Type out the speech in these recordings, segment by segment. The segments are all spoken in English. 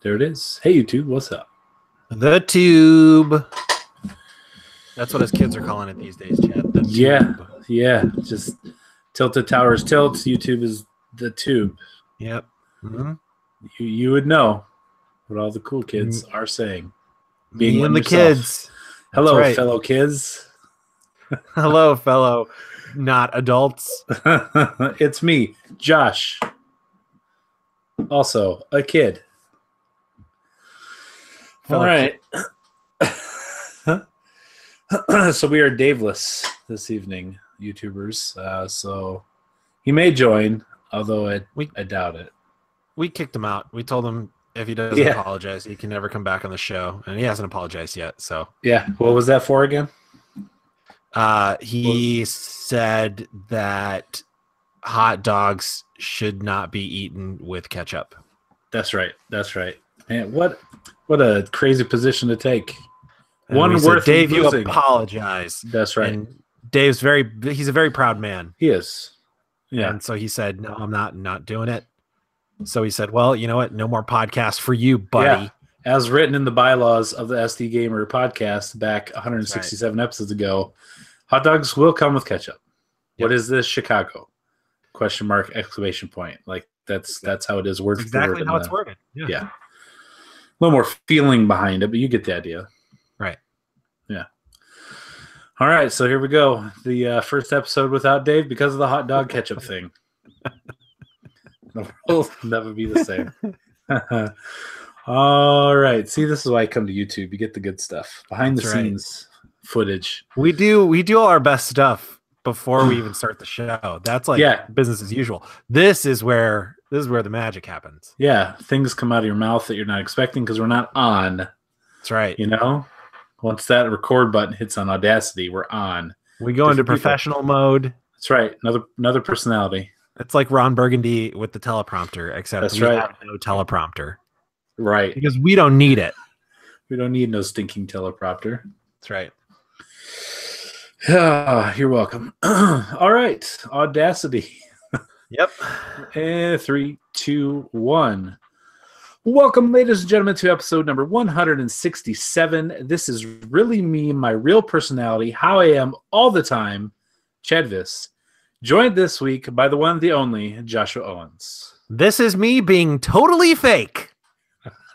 There it is. Hey, YouTube, what's up? The tube. That's what his kids are calling it these days, Chad. The tube. Yeah. Just Tilted Towers tilts. YouTube is the tube. Yep. Mm-hmm. You would know what all the cool kids are saying. Me and the kids. Hello, fellow kids. Hello, fellow not adults. It's me, Josh. Also a kid. All right. So we are Daveless this evening, YouTubers. So he may join, although I doubt it. We kicked him out. We told him if he doesn't apologize, he can never come back on the show, and he hasn't apologized yet. So yeah, what was that for again? He said that hot dogs should not be eaten with ketchup. That's right. Man, what a crazy position to take. And one worth Dave, losing. You apologize. That's right. And Dave's he's a very proud man. He is. Yeah. And so he said, "No, I'm not doing it." So he said, "Well, you know what? No more podcasts for you, buddy." Yeah. As written in the bylaws of the SDGamer podcast back 167 episodes ago, hot dogs will come with ketchup. Yep. What is this, Chicago? ? Exclamation point. Like that's how it is word for word. Exactly how it's worded. Yeah. A little more feeling behind it, but you get the idea. Right. Yeah. All right, so here we go. The first episode without Dave because of the hot dog ketchup thing. The world will never be the same. All right. See, this is why I come to YouTube. You get the good stuff. Behind the scenes footage. We do all our best stuff before we even start the show. That's like business as usual. This is where the magic happens. Yeah. Things come out of your mouth that you're not expecting because we're not on. That's right. You know? Once that record button hits on Audacity, we're on. We go into professional mode. That's right. Another personality. It's like Ron Burgundy with the teleprompter, except we have no teleprompter. Right. Because we don't need it. We don't need no stinking teleprompter. That's right. You're welcome. All right. Audacity. Yep. And 3, 2, 1. Welcome, ladies and gentlemen, to episode number 167. This is really me, my real personality, how I am all the time, Chadvis. Joined this week by the one, the only, Joshua Owens. This is me being totally fake.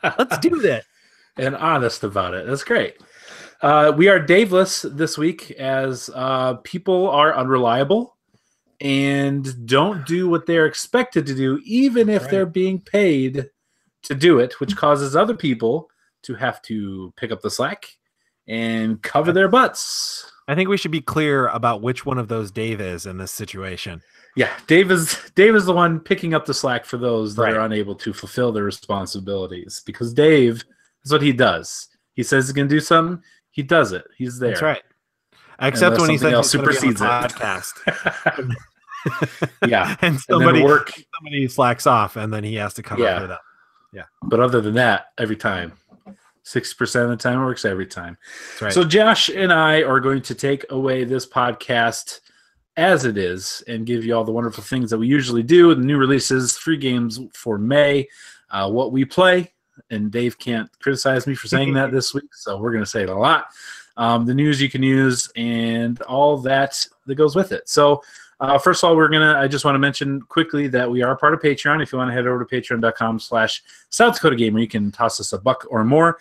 Let's do this. And honest about it. That's great. We are Daveless this week as people are unreliable and don't do what they're expected to do, even if they're being paid to do it, which causes other people to have to pick up the slack and cover their butts. I think we should be clear about which one of those Dave is in this situation. Yeah, Dave is the one picking up the slack for those that are unable to fulfill their responsibilities, because Dave is what he does. He says he's going to do something, he does it. He's there. That's right. Except when he says he's supersedes on a podcast. Yeah, and somebody slacks off, and then he has to come up with that. Yeah, but other than that, every time, 60% of the time works every time. That's right. So Josh and I are going to take away this podcast as it is and give you all the wonderful things that we usually do, the new releases, free games for May, what we play, and Dave can't criticize me for saying that this week, so we're going to say it a lot. The news you can use and all that goes with it. So first of all, I just want to mention quickly that we are part of Patreon. If you want to head over to patreon.com/South Dakota Gamer, you can toss us $1 or more.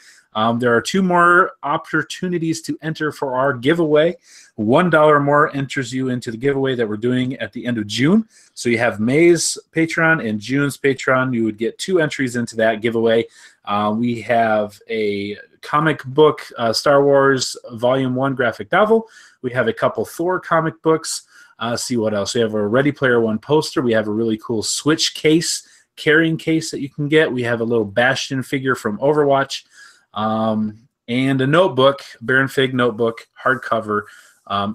There are 2 more opportunities to enter for our giveaway. $1 or more enters you into the giveaway that we're doing at the end of June. So you have May's Patreon and June's Patreon. You would get 2 entries into that giveaway. We have a comic book, Star Wars Volume 1 graphic novel. We have a couple Thor comic books. See what else. We have a Ready Player One poster. We have a really cool Switch case, carrying case that you can get. We have a little Bastion figure from Overwatch, and a notebook, Baron Fig notebook, hardcover,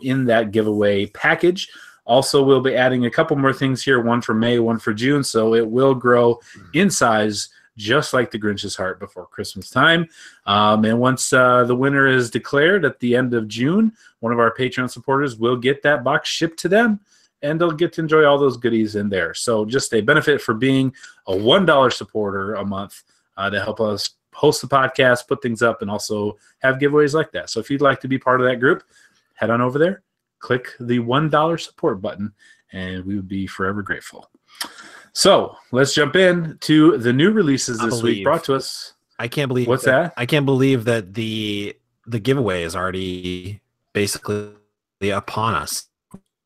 in that giveaway package. Also, we'll be adding a couple more things here, one for May, one for June, so it will grow in size just like the Grinch's heart before Christmas time. And once the winner is declared at the end of June, one of our Patreon supporters will get that box shipped to them, and they'll get to enjoy all those goodies in there. So just a benefit for being a $1 supporter a month. to help us host the podcast, put things up, and also have giveaways like that. So if you'd like to be part of that group, head on over there, click the $1 support button, and we would be forever grateful. So let's jump in to the new releases this week brought to us. I can't believe what's that? I can't believe that the giveaway is already basically upon us.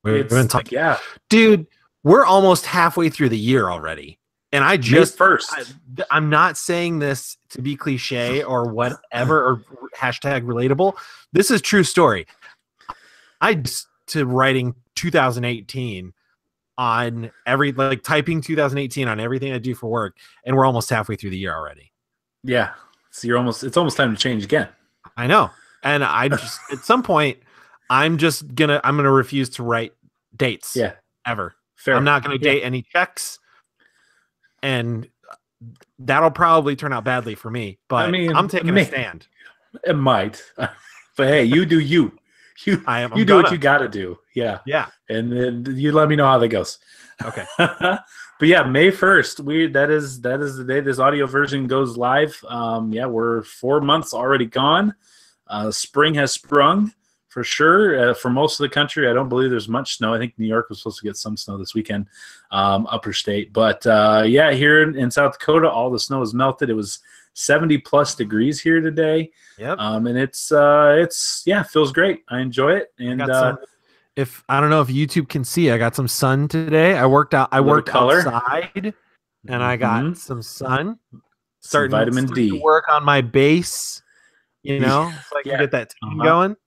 We've been talking, dude. We're almost halfway through the year already, and I just first. I'm not saying this to be cliche or whatever or hashtag relatable. This is true story. I just to writing 2018 on typing 2018 on everything I do for work, and we're almost halfway through the year already. Yeah, so it's almost time to change again. I know, and I just at some point I'm gonna refuse to write dates. Yeah, ever. Fair. I'm not gonna date any checks, and that'll probably turn out badly for me. But I mean, I'm taking a stand. It might, but hey, you do you. You do what you got to do. Yeah. Yeah. And then you let me know how that goes. Okay. But yeah, May 1st, that is the day this audio version goes live. We're 4 months already gone. Spring has sprung for sure. For most of the country, I don't believe there's much snow. I think New York was supposed to get some snow this weekend, upper state. But here in South Dakota, all the snow is melted. It was 70 plus degrees here today. Yep. And it's feels great. I enjoy it. And if I don't know if YouTube can see, I got some sun today. I worked outside and I got some sun. Starting vitamin D to work on my base, so I can get that team going.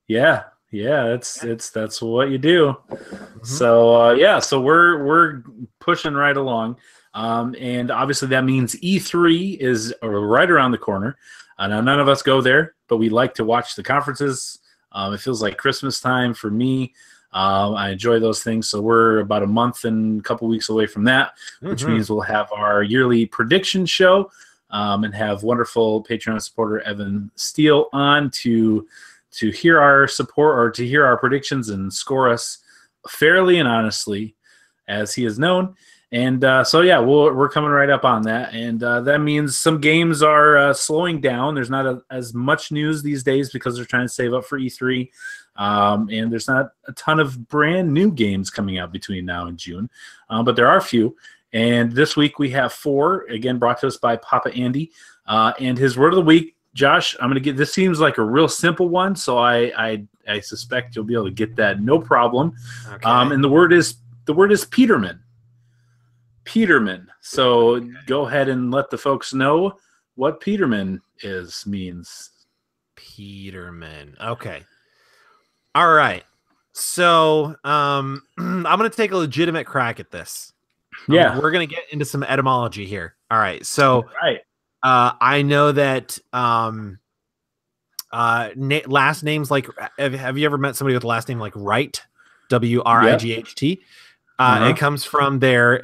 Yeah. That's what you do. Mm-hmm. So we're pushing right along. And obviously that means E3 is right around the corner. Now none of us go there, but we like to watch the conferences. It feels like Christmas time for me. I enjoy those things. So we're about a month and a couple weeks away from that, which means we'll have our yearly prediction show and have wonderful Patreon supporter Evan Steele on to hear our support or to hear our predictions and score us fairly and honestly, as he is known. And we're coming right up on that. And that means some games are slowing down. There's not as much news these days because they're trying to save up for E3. And there's not a ton of brand new games coming out between now and June. But there are a few. And this week we have 4, again, brought to us by Papa Andy. And his word of the week, Josh, I'm going to get this. Seems like a real simple one. So I suspect you'll be able to get that. No problem. Okay. And the word is Peterman. Peterman. So go ahead and let the folks know what Peterman means. Peterman. Okay. All right. So I'm going to take a legitimate crack at this. Yeah. We're going to get into some etymology here. All right. So I know that last names like have you ever met somebody with a last name like Wright? Wright? It comes from their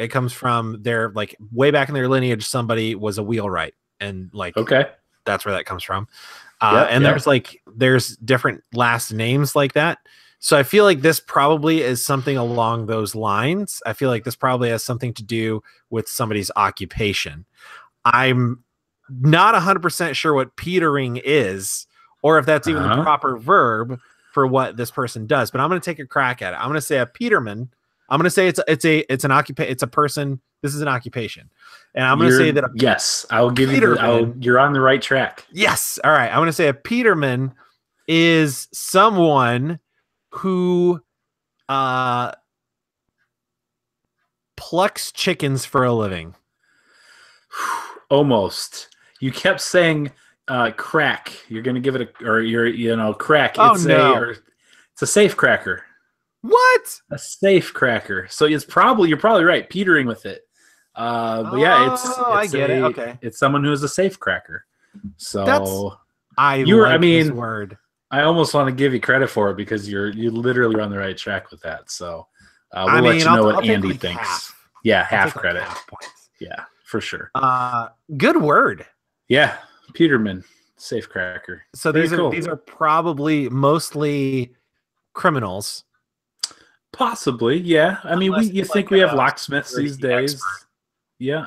like way back in their lineage, somebody was a wheelwright, and that's where that comes from. There's different last names like that. So I feel like this probably is something along those lines. I feel like this probably has something to do with somebody's occupation. I'm not 100% sure what petering is, or if that's even the proper verb for what this person does. But I'm going to take a crack at it. I'm going to say a peterman. I'm going to say it's an occupation. It's a person. This is an occupation, and I'm going to say that. Yes, I will give you. You're on the right track. Yes. All right. I'm going to say a peterman is someone who plucks chickens for a living. Almost. You kept saying crack. You're going to give it crack. It's a safe cracker. What? A safe cracker. So you're probably right. Petering with it. But yeah, I get it. Okay. It's someone who is a safe cracker. So this word. I almost want to give you credit for it because you literally on the right track with that. So we'll let you know what Andy thinks. Half credit. Half points. Yeah, for sure. Good word. Yeah, Peterman, safe cracker. So these are probably mostly criminals. Possibly, yeah. I mean, you think we have locksmiths these days? Expert. Yeah.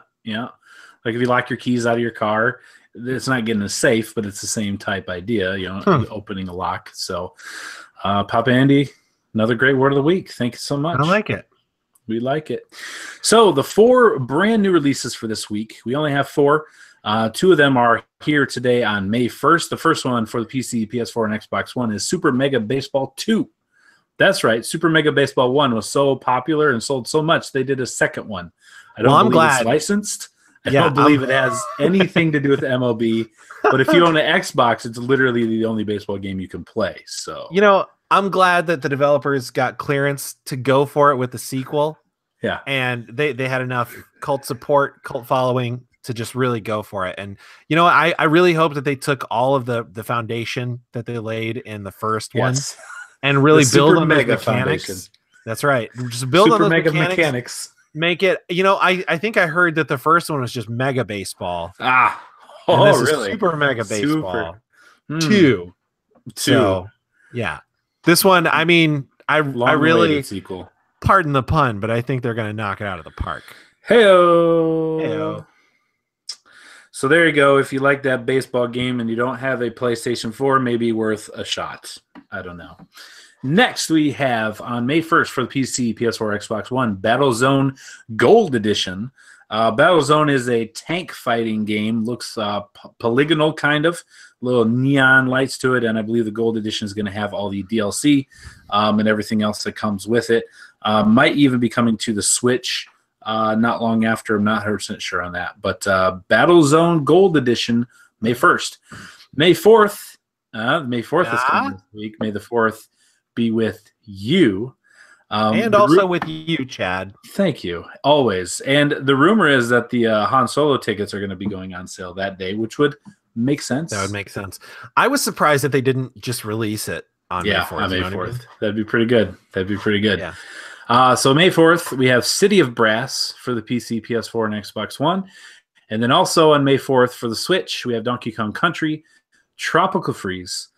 Like if you lock your keys out of your car, it's not getting a safe, but it's the same type idea, opening a lock. So, Papa Andy, another great word of the week. Thank you so much. I like it. We like it. So the 4 brand new releases for this week, we only have 4. 2 of them are here today on May 1st. The first one for the PC, PS4, and Xbox One is Super Mega Baseball 2. That's right. Super Mega Baseball 1 was so popular and sold so much, they did a second one. I don't believe it's licensed. I don't believe it has anything to do with MLB. But if you own an Xbox, it's literally the only baseball game you can play. So I'm glad that the developers got clearance to go for it with the sequel. Yeah. And they had enough cult support, cult following to just really go for it. And I really hope that they took all of the foundation that they laid in the first one and really build on those mechanics. Foundation. That's right. Just build on those mechanics. Make it, I think I heard that the first one was just Mega Baseball. Really? Super Mega Baseball 2. So, yeah. This one, I mean, I really sequel. Pardon the pun, but I think they're going to knock it out of the park. Hey-o. So there you go. If you like that baseball game and you don't have a PlayStation 4, maybe worth a shot. I don't know. Next, we have on May 1st for the PC, PS4, Xbox One, Battlezone Gold Edition. Battlezone is a tank fighting game. Looks polygonal, kind of. Little neon lights to it, and I believe the Gold Edition is going to have all the DLC and everything else that comes with it. Might even be coming to the Switch not long after. I'm not 100% sure on that. But Battlezone Gold Edition, May 1st. May 4th. May 4th is coming this week. May the 4th be with you. And also with you, Chad. Thank you. Always. And the rumor is that the Han Solo tickets are going to be going on sale that day, which would make sense. That would make sense. I was surprised that they didn't just release it on May 4th. On May 4th. That'd be pretty good. Yeah. So May 4th, we have City of Brass for the PC, PS4, and Xbox One. And then also on May 4th for the Switch, we have Donkey Kong Country, Tropical Freeze.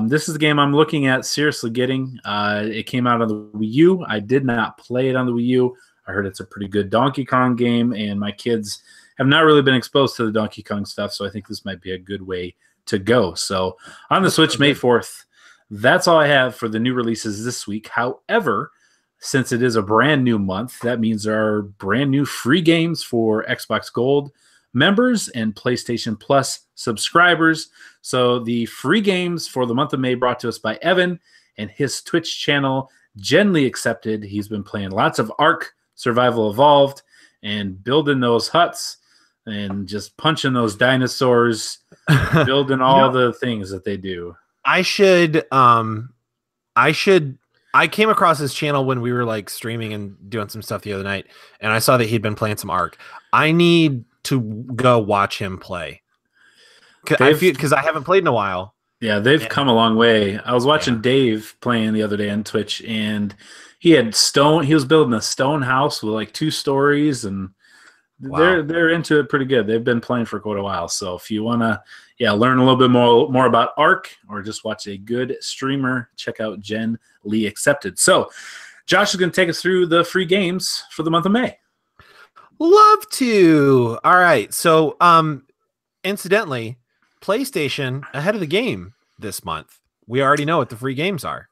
This is a game I'm looking at seriously getting. It came out on the Wii U. I did not play it on the Wii U. I heard it's a pretty good Donkey Kong game, and my kids have not really been exposed to the Donkey Kong stuff, so I think this might be a good way to go. So on the Switch, May 4th, that's all I have for the new releases this week. However, since it is a brand new month, that means there are brand new free games for Xbox Gold members and PlayStation Plus subscribers. So the free games for the month of May brought to us by Evan and his Twitch channel, Genly Accepted. He's been playing lots of Ark Survival Evolved and building those huts and just punching those dinosaurs, building all the things that they do. I came across his channel when we were like streaming and doing some stuff the other night, and I saw that he'd been playing some Ark. I need to go watch him play because I haven't played in a while. Yeah, they've come a long way. I was watching Dave playing the other day on Twitch, and he was building a stone house with like 2 stories, and they're into it pretty good. They've been playing for quite a while. So if you want to learn a little bit more about Ark or just watch a good streamer, check out Jen Lee Accepted. So Josh is going to take us through the free games for the month of May. Love to. All right. So incidentally, PlayStation ahead of the game this month. We already know what the free games are.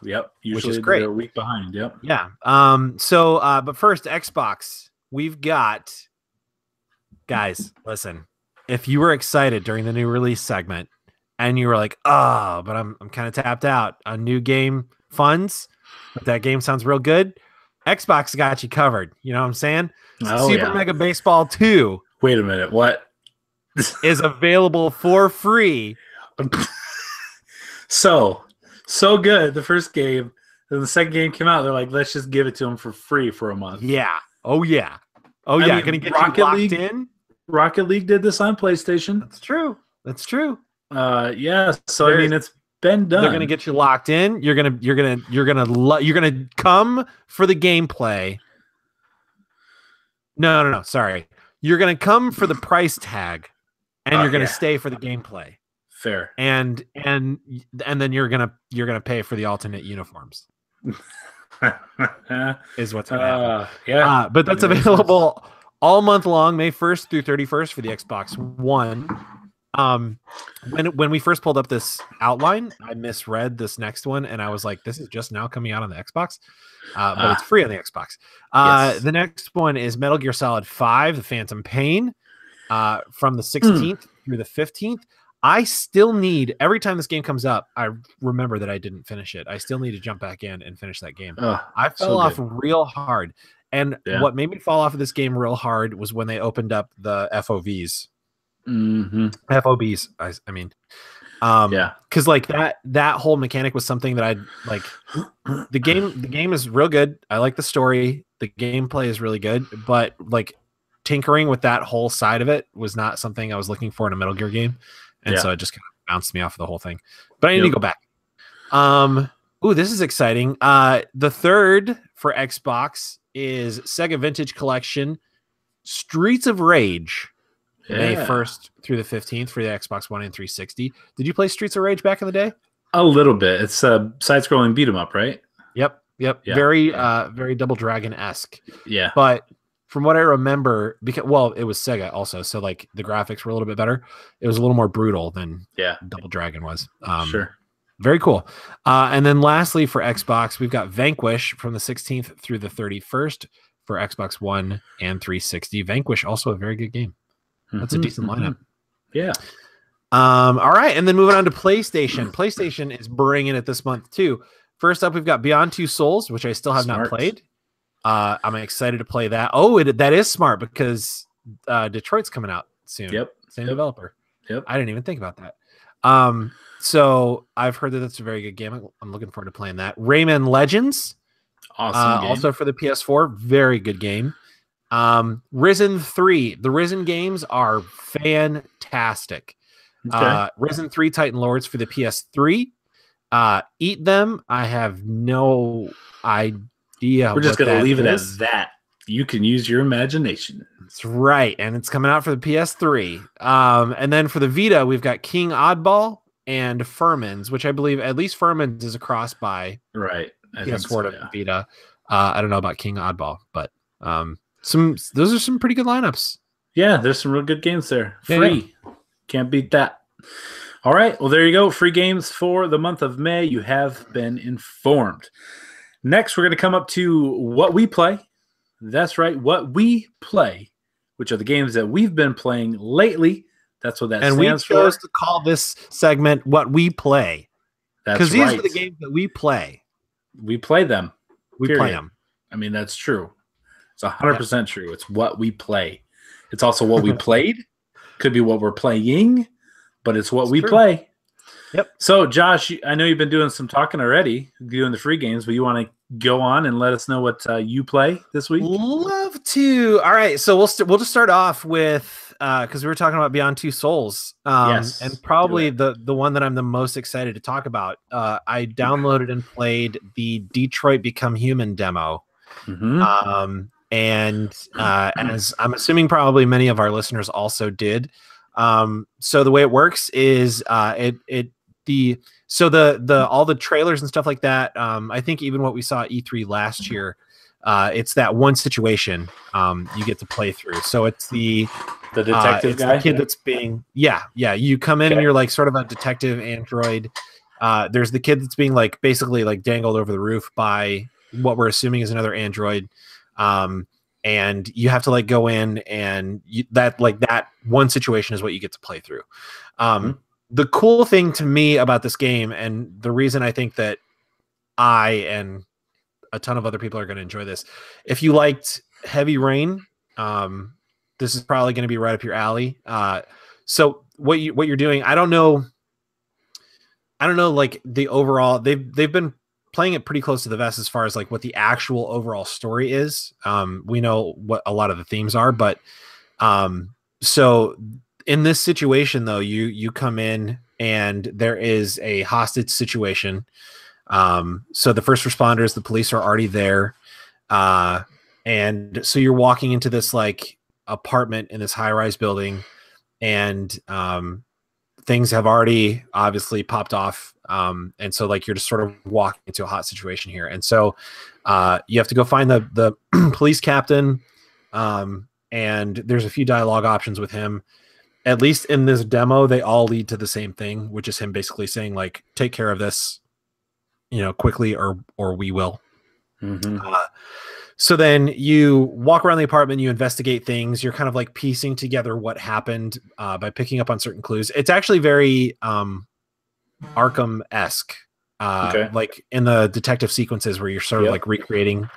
Yep. Usually which is great. They're a week behind. Yep. Yeah. But first, Xbox. We've got, guys, listen, if you were excited during the new release segment and you were like, but I'm kind of tapped out on new game funds, but that game sounds real good, Xbox got you covered. You know what I'm saying? Super Mega Baseball 2. Wait a minute. What? is available for free. So good. The first game. Then the second game came out. They're like, let's just give it to them for free for a month. Yeah. Oh, yeah. Oh, yeah. Going to get you locked in. Rocket League did this on PlayStation. That's true. Yeah. So I mean, it's been done. They're going to get you locked in. You're going to come for the gameplay. No. Sorry. You're going to come for the price tag, and you're going to stay for the gameplay. Fair. And then you're gonna pay for the alternate uniforms. Is what's gonna happen. Yeah. But that's available all month long, May 1st through 31st for the Xbox One. When we first pulled up this outline, I misread this next one, and I was like, "This is just now coming out on the Xbox," but it's free on the Xbox. Yes. The next one is Metal Gear Solid 5: The Phantom Pain, from the 16th through the 15th. I still need, every time this game comes up, I remember that I didn't finish it. I still need to jump back in and finish that game. I fell off real hard, and what made me fall off of this game real hard was when they opened up the FOVs. FOBs, I mean, because like that whole mechanic was something that I'd like. The game is real good. I like the story. The gameplay is really good, but like tinkering with that whole side of it was not something I was looking for in a Metal Gear game, and so it just kind of bounced me off of the whole thing. But I need to go back. Ooh, this is exciting. The third for Xbox is Sega Vintage Collection, Streets of Rage. May 1st through the 15th for the Xbox One and 360. Did you play Streets of Rage back in the day? A little bit. It's a side-scrolling beat 'em up, right? Yep. Yeah. Very Double Dragon-esque. Yeah. But from what I remember, because it was Sega also, so like the graphics were a little bit better. It was a little more brutal than Double Dragon was. Sure. Very cool. And then lastly for Xbox, we've got Vanquish from the 16th through the 31st for Xbox One and 360. Vanquish, also a very good game. That's a decent lineup. Yeah. All right, and then moving on to PlayStation. PlayStation is bringing it this month too. First up, we've got Beyond Two Souls, which I still have not played. I'm excited to play that. That is smart because Detroit's coming out soon. Yep. Same developer. Yep. I didn't even think about that. So I've heard that that's a very good game. I'm looking forward to playing that. Rayman Legends. Awesome game. Also for the PS4. Very good game. Risen 3. The Risen games are fantastic. Okay. Risen 3 Titan Lords for the PS3. Eat Them. I have no idea. We're just going to leave it as that. You can use your imagination. That's right. And it's coming out for the PS3. And then for the Vita, we've got King Oddball and Furmans, which I believe at least Furmans is a cross by PS4 to Vita. I don't know about King Oddball, but those are some pretty good lineups. Yeah, there's some real good games there. Free. Can't beat that. All right. Well, there you go. Free games for the month of May. You have been informed. Next, we're going to come up to what we play. That's right. What we play, which are the games that we've been playing lately. That's what that stands for. And we chose to call this segment What We Play. Because these are the games that we play. We play them. We play them. I mean, that's true. It's 100% true. It's what we play. It's also what we played. Could be what we're playing, but it's what we play. Yep. So, Josh, I know you've been doing some talking already, doing the free games, but you want to go on and let us know what you play this week? Love to. All right. So we'll just start off with, because we were talking about Beyond Two Souls. Yes. And probably the one that I'm the most excited to talk about. I downloaded and played the Detroit Become Human demo. Mm-hmm. And as I'm assuming probably many of our listeners also did. So the way it works is all the trailers and stuff like that. I think even what we saw at E3 last year, it's that one situation you get to play through. So it's the detective guy, the kid that's being you come in and you're like sort of a detective android. There's the kid that's being like basically like dangled over the roof by what we're assuming is another android. And you have to like go in and that one situation is what you get to play through. The cool thing to me about this game, and the reason I think that I and a ton of other people are going to enjoy this, if you liked Heavy Rain, this is probably going to be right up your alley. So what you're doing, I don't know like the overall, they've been playing it pretty close to the vest as far as like what the actual overall story is. We know what a lot of the themes are, but so in this situation though, you come in and there is a hostage situation. So the first responders, the police are already there. And so you're walking into this like apartment in this high-rise building, and things have already obviously popped off. And so like you're just sort of walking into a hot situation here. And so you have to go find the police captain. and there's a few dialogue options with him. At least in this demo, they all lead to the same thing, which is him basically saying like, take care of this, quickly or we will. So then you walk around the apartment, you investigate things. You're kind of like piecing together what happened by picking up on certain clues. It's actually very Arkham-esque, like in the detective sequences where you're sort of like recreating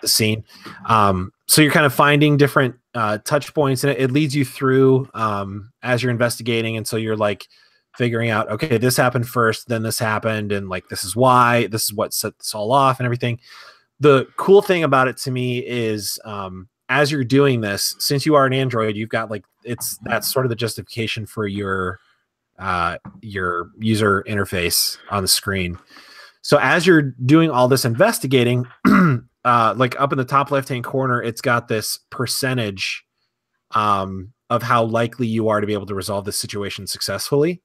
the scene. So you're kind of finding different touch points, and it leads you through as you're investigating. And so you're like figuring out, okay, this happened first, then this happened, and like this is why, this is what set this all off and everything. The cool thing about it to me is as you're doing this, since you are an android, you've got like that's sort of the justification for your user interface on the screen. So as you're doing all this investigating, like up in the top left-hand corner, it's got this percentage of how likely you are to be able to resolve this situation successfully.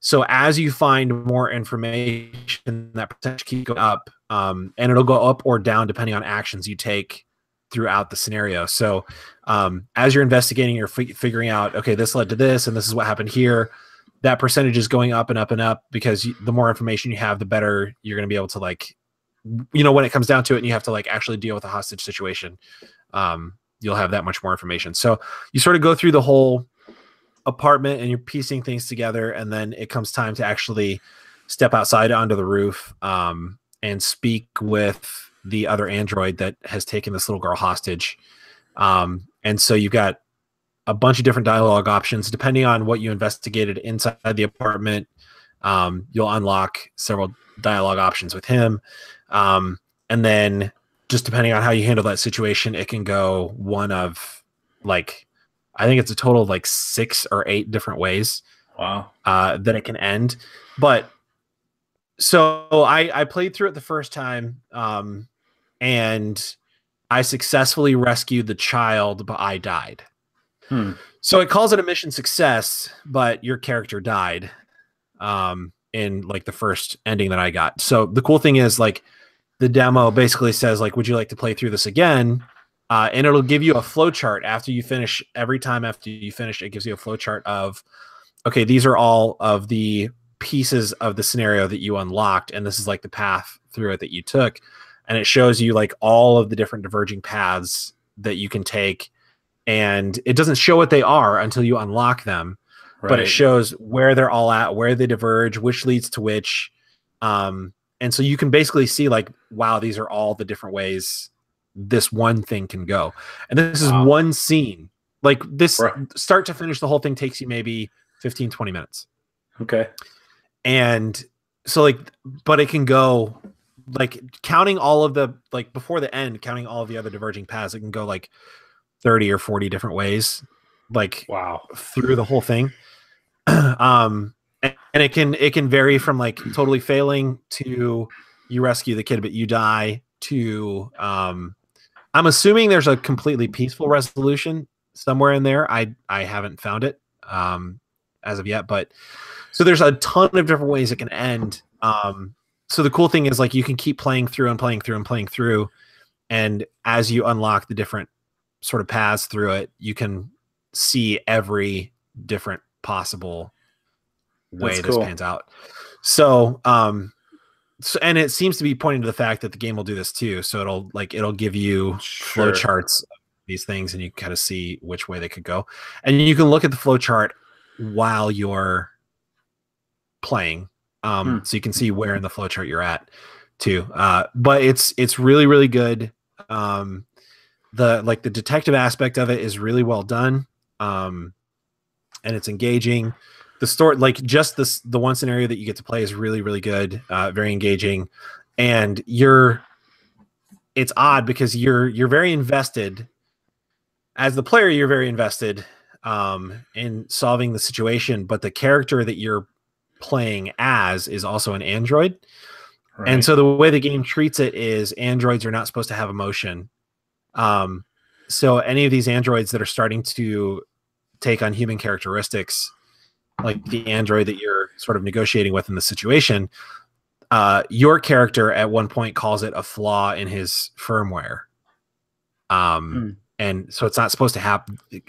So as you find more information, that percentage keeps going up, and it'll go up or down depending on actions you take throughout the scenario. So as you're investigating, you're figuring out, okay, this led to this, and this is what happened here. That percentage is going up and up and up because the more information you have, the better you're going to be able to, like, when it comes down to it and you have to like actually deal with a hostage situation, you'll have that much more information. So you sort of go through the whole apartment and you're piecing things together, and then it comes time to actually step outside onto the roof and speak with the other android that has taken this little girl hostage. And so you've got a bunch of different dialogue options depending on what you investigated inside the apartment. You'll unlock several dialogue options with him, and then just depending on how you handle that situation, it can go one of, like, I think it's a total of like 6 or 8 different ways. Wow. That it can end. But so I played through it the first time, and I successfully rescued the child, but I died. So it calls it a mission success, but your character died in like the first ending that I got. So the cool thing is, like, the demo basically says, like, would you like to play through this again? And it'll give you a flow chart after you finish. Every time after you finish, it gives you a flow chart of, okay, these are all of the pieces of the scenario that you unlocked, and this is like the path through it that you took. And it shows you like all of the different diverging paths that you can take. And it doesn't show what they are until you unlock them, but it shows where they're all at, where they diverge, which leads to which. And so you can basically see, like, wow, these are all the different ways this one thing can go. And this is one scene. Like, this start to finish, the whole thing takes you maybe 15, 20 minutes. Okay. And so, like, but it can go, like, counting all of the, like, before the end, counting all of the other diverging paths, it can go like 30 or 40 different ways, like, wow, through the whole thing. And it can vary from like totally failing to you rescue the kid but you die to I'm assuming there's a completely peaceful resolution somewhere in there. I haven't found it as of yet, but so there's a ton of different ways it can end. So the cool thing is, like, you can keep playing through and playing through and playing through, and as you unlock the different sort of paths through it, you can see every different possible way this pans out. So and it seems to be pointing to the fact that the game will do this too. So it'll give you flow charts of these things, and you kind of see which way they could go. And you can look at the flow chart while you're playing. So you can see where in the flow chart you're at too. But it's really, really good. The detective aspect of it is really well done. And it's engaging. The story, like, just the one scenario that you get to play is really, really good, very engaging, and it's odd because you're very invested as the player. You're very invested in solving the situation, but the character that you're playing as is also an android, and so the way the game treats it is androids are not supposed to have emotion. So any of these androids that are starting to take on human characteristics, like the android that you're sort of negotiating with in the situation, your character at one point calls it a flaw in his firmware. And And so it's not supposed to have,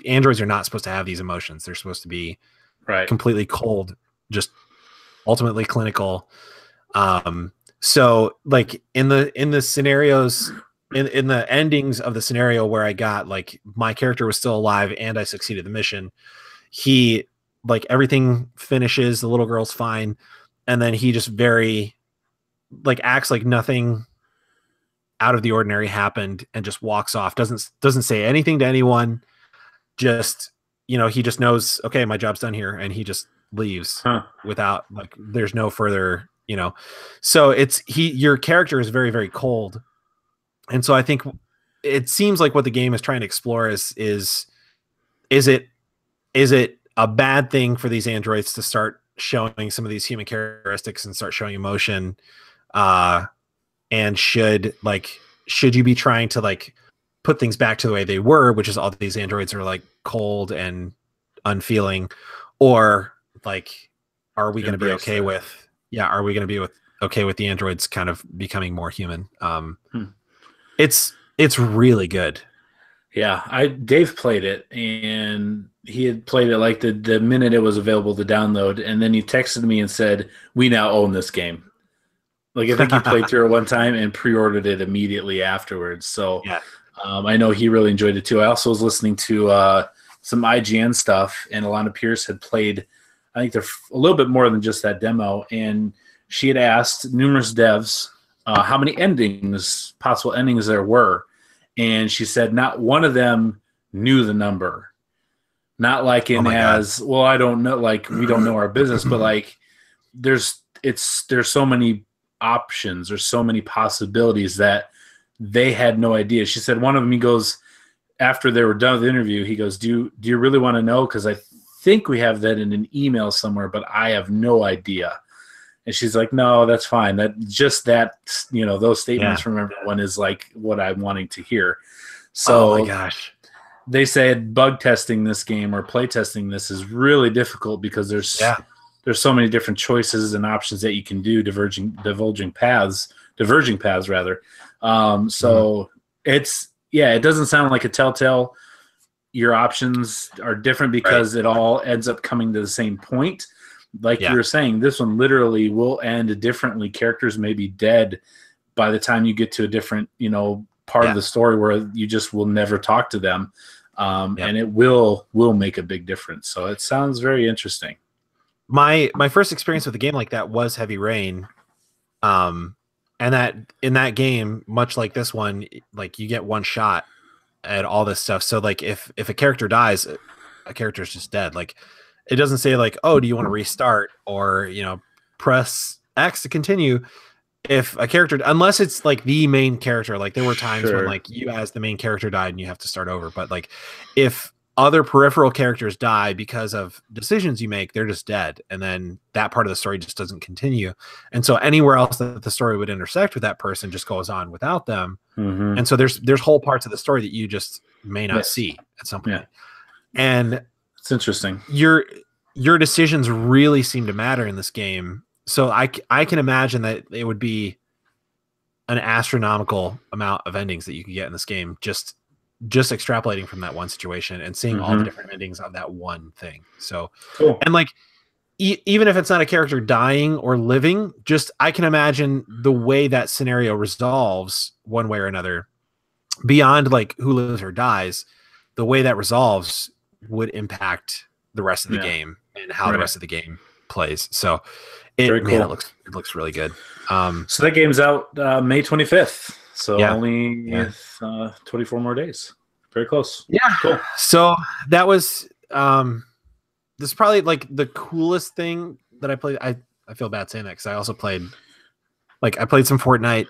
androids are not supposed to have these emotions. They're supposed to be completely cold, just ultimately clinical. So like in the scenarios, in the endings of the scenario where I got like my character was still alive and I succeeded the mission, he like everything finishes, the little girl's fine, and then he just very like acts like nothing out of the ordinary happened and just walks off, doesn't say anything to anyone, just, you know, he just knows, okay, my job's done here, and he just leaves without like, there's no further, you know. So your character is very, very cold. And so I think it seems like what the game is trying to explore is it a bad thing for these androids to start showing some of these human characteristics and start showing emotion? And should you be trying to like put things back to the way they were, which is all these androids are like cold and unfeeling, or like, are we going to be okay with, are we going to be okay with the androids kind of becoming more human? It's really good. Yeah, Dave played it, and he had played it like the minute it was available to download, and then he texted me and said, "We now own this game." Like, I think he played through it one time and pre-ordered it immediately afterwards. So I know he really enjoyed it too. I also was listening to some IGN stuff, and Alana Pierce had played, I think they're a little bit more than just that demo, and she had asked numerous devs how many possible endings there were. And she said not one of them knew the number. Not like well, I don't know, like we don't know our business, but like there's so many options, there's so many possibilities that they had no idea. She said one of them, he goes, after they were done with the interview, he goes, do you really want to know? Because I think we have that in an email somewhere, but I have no idea. And she's like, no, that's fine. Those statements from everyone is like what I'm wanting to hear. So, oh my gosh, they said bug testing this game or play testing this is really difficult because there's so many different choices and options that you can do, diverging paths rather. It doesn't sound like a Telltale. Your options are different because it all ends up coming to the same point. Like you were saying, this one literally will end differently. Characters may be dead by the time you get to a different, part of the story where you just will never talk to them. And it will make a big difference. So it sounds very interesting. My first experience with a game like that was Heavy Rain. And that in that game, much like this one, like you get one shot at all this stuff. So like if a character dies, a character is just dead. Like, it doesn't say like, oh, do you want to restart or, press X to continue. If a character, unless it's like the main character, like there were times when like you as the main character died and you have to start over. But like if other peripheral characters die because of decisions you make, they're just dead. And then that part of the story just doesn't continue. And so anywhere else that the story would intersect with that person just goes on without them. Mm-hmm. And so there's whole parts of the story that you just may not see at some point. And it's interesting. Your decisions really seem to matter in this game. So I can imagine that it would be an astronomical amount of endings that you could get in this game, just extrapolating from that one situation and seeing all the different endings on that one thing. So cool. And like, even if it's not a character dying or living, just I can imagine the way that scenario resolves one way or another, beyond like who lives or dies, the way that resolves would impact the rest of the game and how the rest of the game plays. So it looks really good. So that game's out May 25th. So only 24 more days. Very close. Yeah. Cool. So that was this is probably like the coolest thing that I played. I feel bad saying that because I also played some Fortnite.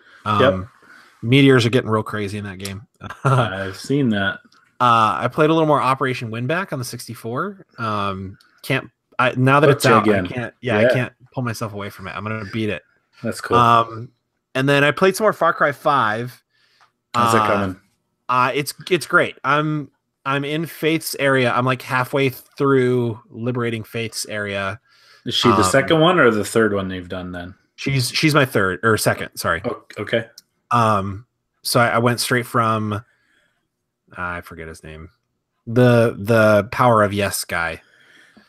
Meteors are getting real crazy in that game. I've seen that. I played a little more Operation Winback on the 64. Now that it's out, again. I can't pull myself away from it. I'm gonna beat it. That's cool. And then I played some more Far Cry 5. How's it coming? It's great. I'm in Faith's area. I'm like halfway through liberating Faith's area. Is she the second one or the third one you've done then? She's my third or second. Sorry. Oh, okay. So I went straight from I forget his name. The Power of Yes guy.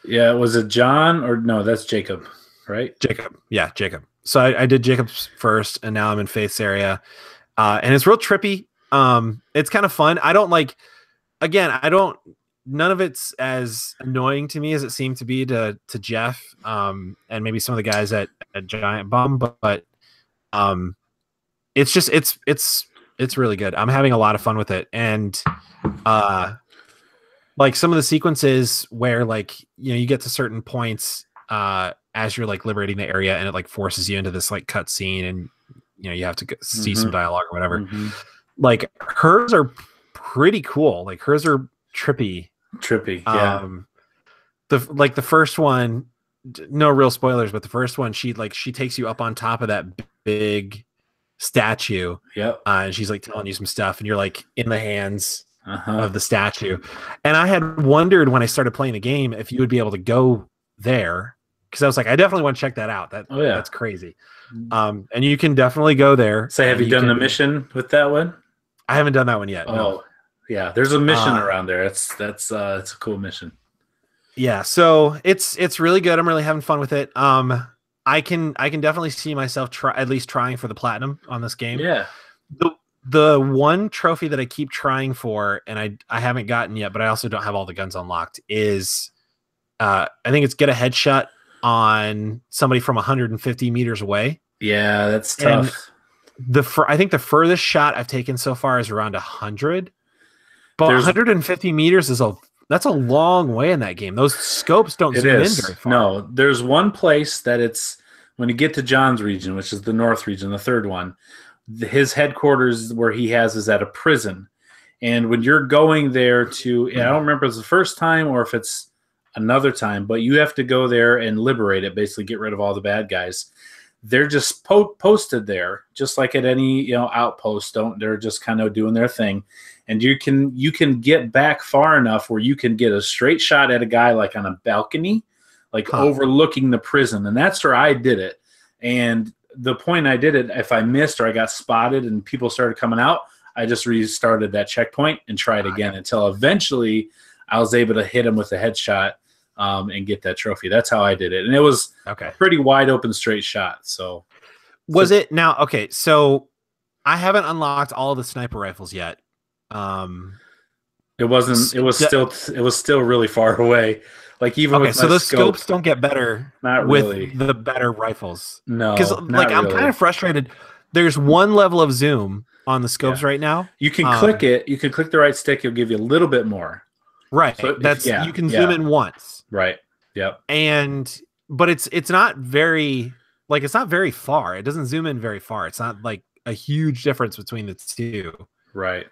Yeah, was it John or no? That's Jacob, right? Jacob. Yeah, Jacob. So I did Jacob's first, and now I'm in Faith's area, and it's real trippy. It's kind of fun. I don't like. Again, I don't. None of it's as annoying to me as it seemed to be to Jeff, and maybe some of the guys at Giant Bomb, but it's just it's really good. I'm having a lot of fun with it, and like some of the sequences where like you get to certain points as you're like liberating the area, and it like forces you into this like cut scene, and you have to see some dialogue or whatever. Like hers are pretty cool. Like hers are trippy. Yeah. The first one, no real spoilers, but the first one, she takes you up on top of that big statue. Yep. And she's like telling you some stuff, and you're like in the hands of the statue. And I had wondered when I started playing the game if you would be able to go there, because I was like, I definitely want to check that out. That's crazy. And you can definitely go there. So have you done the mission with that one? I haven't done that one yet. No. Yeah, there's a mission around there. It's a cool mission. Yeah, so it's really good. I'm really having fun with it. I can definitely see myself at least trying for the platinum on this game. Yeah. The one trophy that I keep trying for, and I haven't gotten yet, but I also don't have all the guns unlocked, is I think it's get a headshot on somebody from 150 meters away. Yeah, that's tough. I think the furthest shot I've taken so far is around 100. But 150 meters that's a long way in that game. Those scopes don't zoom in very far. No, there's one place that it's when you get to John's region, which is the North region, the third one. His headquarters where he has is at a prison, and when you're going there to, I don't remember if it's the first time or if it's another time, but you have to go there and liberate it. Basically, get rid of all the bad guys. They're just posted there, just like at any outpost. They're just kind of doing their thing. And you can get back far enough where you can get a straight shot at a guy like on a balcony, like overlooking the prison. And that's where I did it. And the point I did it, if I missed or I got spotted and people started coming out, I just restarted that checkpoint and tried again until eventually I was able to hit him with a headshot and get that trophy. That's how I did it. And it was a pretty wide open straight shot. So it now? Okay. So I haven't unlocked all the sniper rifles yet. It was still really far away. Like even with so those scopes don't get better with the better rifles. No, because like I'm kind of frustrated. There's one level of zoom on the scopes right now. You can click it. You can click the right stick. It'll give you a little bit more. Right. So you can zoom in once. Right. Yep. But it's not very far. It doesn't zoom in very far. It's not like a huge difference between the two. Right.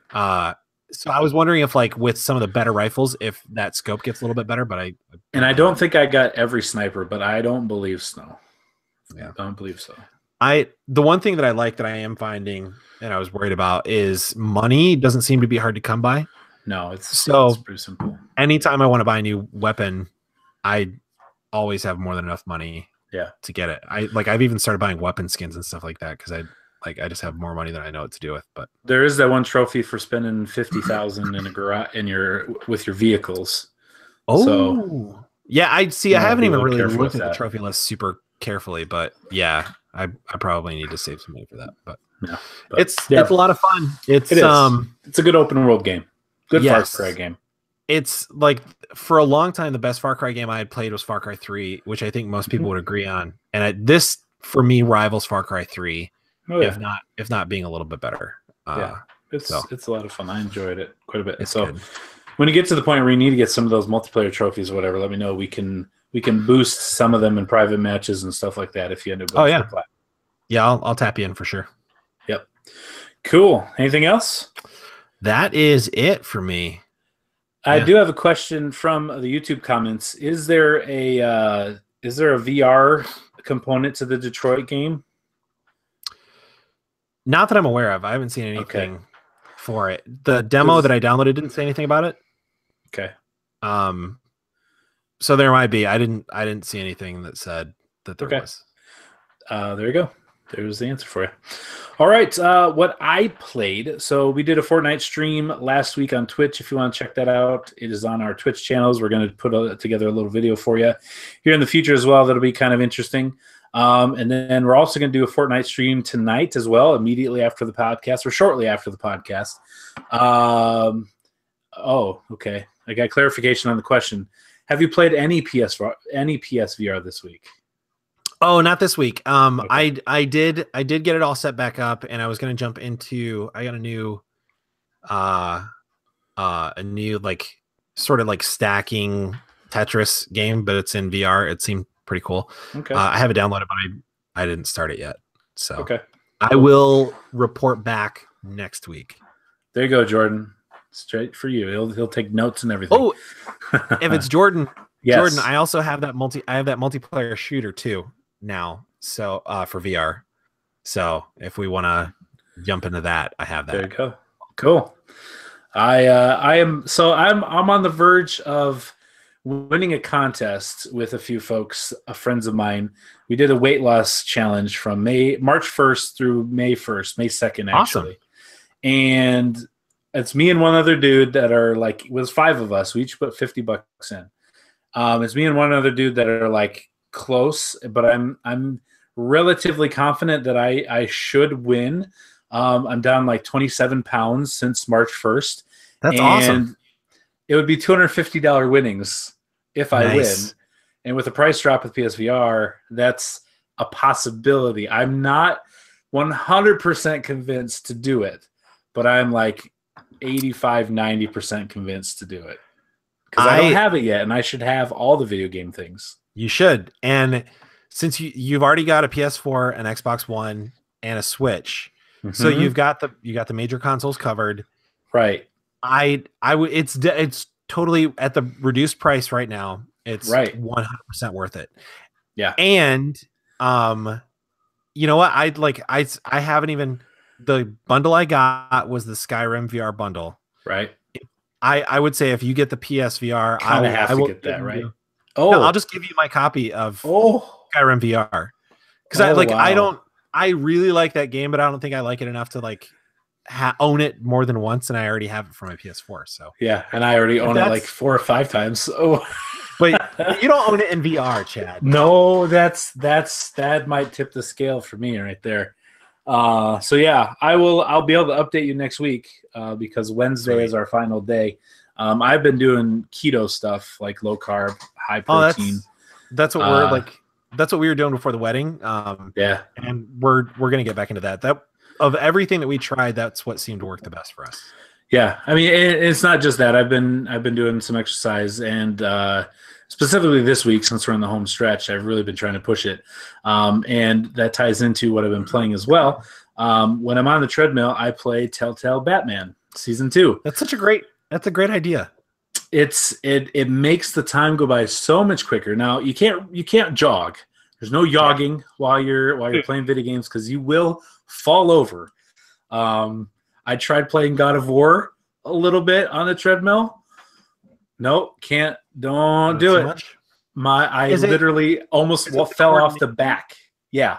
So I was wondering if like with some of the better rifles, if that scope gets a little bit better, but I don't think I got every sniper, but I don't believe so. Yeah. I don't believe so. The one thing that I like that I am finding and I was worried about is money doesn't seem to be hard to come by. No, it's pretty simple. Anytime I want to buy a new weapon, I always have more than enough money to get it. I've even started buying weapon skins and stuff like that because I just have more money than I know what to do with. But there is that one trophy for spending 50,000 in a garage with your vehicles. Oh, so, yeah. I haven't even really looked at the trophy list super carefully, but yeah, I probably need to save some money for that. But it's a lot of fun. It's a good open world game. Good Far Cry game. It's like for a long time the best Far Cry game I had played was Far Cry 3, which I think most people would agree on. And this for me rivals Far Cry 3. If not being a little bit better. It's a lot of fun. I enjoyed it quite a bit. So when you get to the point where you need to get some of those multiplayer trophies or whatever, let me know. We can boost some of them in private matches and stuff like that if you end up going for yeah, I'll tap you in for sure. Yep. Cool. Anything else? That is it for me. I do have a question from the YouTube comments. Is there a VR component to the Detroit game? Not that I'm aware of. I haven't seen anything for it. The demo that I downloaded didn't say anything about it. Okay. So there might be. I didn't see anything that said that there was. There you go. There's the answer for you. All right, what I played. So we did a Fortnite stream last week on Twitch. If you want to check that out, it is on our Twitch channels. We're going to put together a little video for you here in the future as well. That'll be kind of interesting. And then we're also going to do a Fortnite stream tonight as well, immediately after the podcast or shortly after the podcast. Okay. I got clarification on the question. Have you played any PSVR this week? Oh, not this week. Okay. I did get it all set back up, and I was going to jump into. I got a new like sort of like stacking Tetris game, but it's in VR. It seemed pretty cool. Okay. I have it downloaded, but I didn't start it yet. So okay, I will report back next week. There you go, Jordan. Straight for you. He'll take notes and everything. Oh, if it's Jordan, yes. Jordan, I also have that multiplayer shooter too now. So for VR. So if we want to jump into that, I have that. There you go. Cool. I'm on the verge of winning a contest with a few folks, friends of mine. We did a weight loss challenge from March 1st through May 1st, May 2nd, actually. Awesome. And it's me and one other dude that are like, it was 5 of us. We each put $50 in. It's me and one other dude that are like close, but I'm relatively confident that I should win. I'm down like 27 pounds since March 1st. That's awesome. It would be $250 winnings if I win. And with the price drop with PSVR, that's a possibility. I'm not 100% convinced to do it, but I'm like 85, 90% convinced to do it. Because I don't have it yet, and I should have all the video game things. You should. And since you've already got a PS4, an Xbox One, and a Switch, so you've got the major consoles covered. Right. It's totally at the reduced price right now. It's right. 100% worth it. Yeah. And you know what? I haven't even, the bundle I got was the Skyrim VR bundle. Right. I would say if you get the PSVR, I have to get that, right? No, I'll just give you my copy of Skyrim VR. Because I really like that game, but I don't think I like it enough to like own it more than once, and I already have it for my PS4. So yeah, and I already own it like 4 or 5 times. Oh, but you don't own it in VR, Chad. No, that might tip the scale for me right there. So yeah, I'll be able to update you next week because Wednesday is our final day. I've been doing keto stuff like low carb, high protein. That's what we're like. That's what we were doing before the wedding. Yeah, and we're gonna get back into that. That of everything that we tried, that's what seemed to work the best for us. Yeah, I mean, it's not just that. I've been doing some exercise, and specifically this week, since we're in the home stretch, I've really been trying to push it, and that ties into what I've been playing as well. When I'm on the treadmill, I play Telltale Batman Season 2. That's a great idea. It makes the time go by so much quicker. Now you can't jog. There's no jogging while you're playing video games because you will fall over. I tried playing God of War a little bit on the treadmill. Nope, can't. Don't do it. Much? I literally almost fell off the back. Yeah,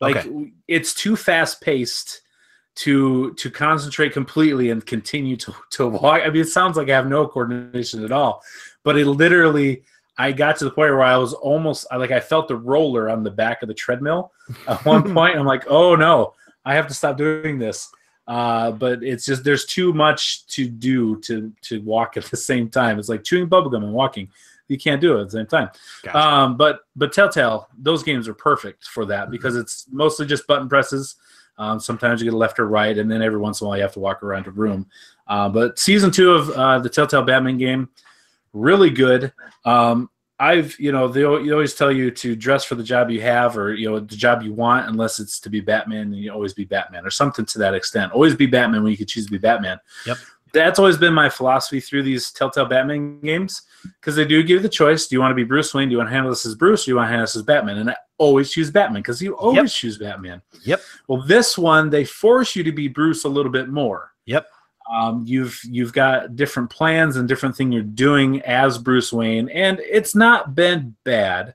like it's too fast paced to concentrate completely and continue to walk. I mean, it sounds like I have no coordination at all, but it literally, I got to the point where I was almost like I felt the roller on the back of the treadmill at one point. I'm like, oh no, I have to stop doing this. But it's just there's too much to do to walk at the same time. It's like chewing bubblegum and walking. You can't do it at the same time. Gotcha. But Telltale, those games are perfect for that because it's mostly just button presses. Sometimes you get a left or right, and then every once in a while you have to walk around a room. But Season 2 of the Telltale Batman game, really good. They always tell you to dress for the job you have or the job you want, unless it's to be Batman, and you always be Batman or something to that extent. Always be Batman when you could choose to be Batman. Yep. That's always been my philosophy through these Telltale Batman games because they do give you the choice. Do you want to be Bruce Wayne? Do you want to handle this as Bruce? Or do you want to handle this as Batman? And I always choose Batman because you always choose Batman. Yep. Well, this one, they force you to be Bruce a little bit more. Yep. You've got different plans and different thing you're doing as Bruce Wayne, and it's not been bad,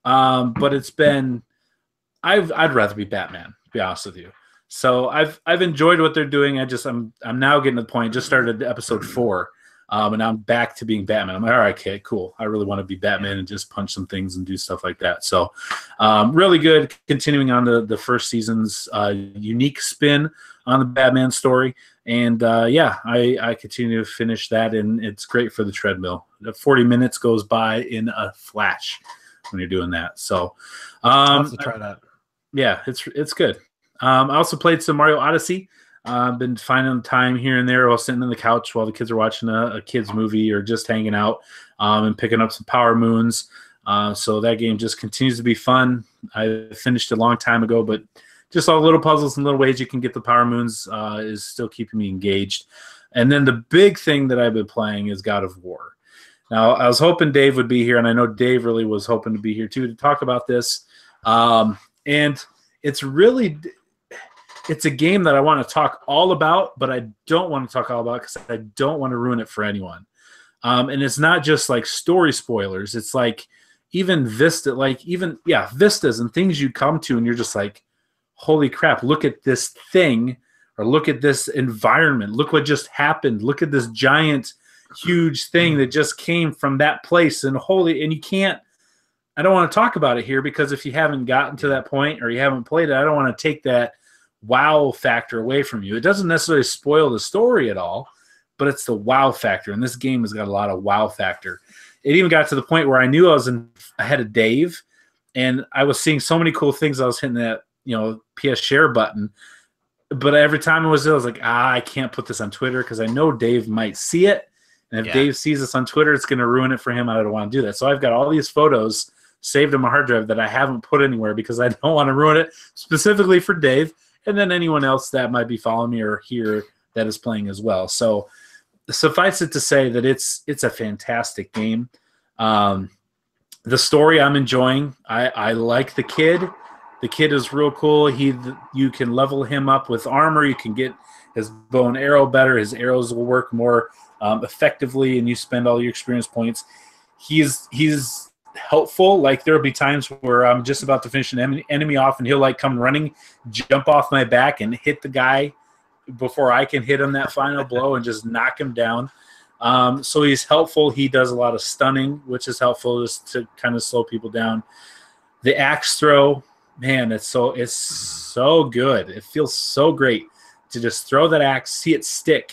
but it's been. I'd rather be Batman be honest with you. So I've enjoyed what they're doing. I'm now getting to the point. Just started episode 4, and I'm back to being Batman. I'm like, all right, okay, cool. I really want to be Batman and just punch some things and do stuff like that. So really good. Continuing on the first season's unique spin on the Batman story. And I continue to finish that, and it's great for the treadmill. 40 minutes goes by in a flash when you're doing that. So I'll have to try that. Yeah, it's good. I also played some Mario Odyssey. I've been finding time here and there while sitting on the couch while the kids are watching a kids movie or just hanging out, and picking up some Power Moons. So that game just continues to be fun. I finished a long time ago, but just all little puzzles and little ways you can get the Power Moons is still keeping me engaged. And then the big thing that I've been playing is God of War. Now, I was hoping Dave would be here, and I know Dave really was hoping to be here too to talk about this. And it's a game that I want to talk all about, but I don't want to talk all about because I don't want to ruin it for anyone. And it's not just like story spoilers. It's like even vistas and things you come to, and you're just like, holy crap, look at this thing, or look at this environment. Look what just happened. Look at this giant, huge thing that just came from that place. And you can't, I don't want to talk about it here because if you haven't gotten to that point or you haven't played it, I don't want to take that wow factor away from you. It doesn't necessarily spoil the story at all, but it's the wow factor. And this game has got a lot of wow factor. It even got to the point where I knew I was ahead of Dave, and I was seeing so many cool things. I was hitting that, PS share button. But every time I was like, I can't put this on Twitter because I know Dave might see it. And if Dave sees this on Twitter, it's going to ruin it for him. I don't want to do that. So I've got all these photos saved on my hard drive that I haven't put anywhere because I don't want to ruin it specifically for Dave and then anyone else that might be following me or here that is playing as well. So suffice it to say that it's a fantastic game. The story I'm enjoying. I like the kid. The kid is real cool. You can level him up with armor. You can get his bow and arrow better. His arrows will work more effectively, and you spend all your experience points. He's helpful. Like there'll be times where I'm just about to finish an enemy off, and he'll like come running, jump off my back, and hit the guy before I can hit him that final blow and just knock him down. So he's helpful. He does a lot of stunning, which is helpful just to kind of slow people down. The axe throw. Man, it's so good. It feels so great to just throw that axe, see it stick,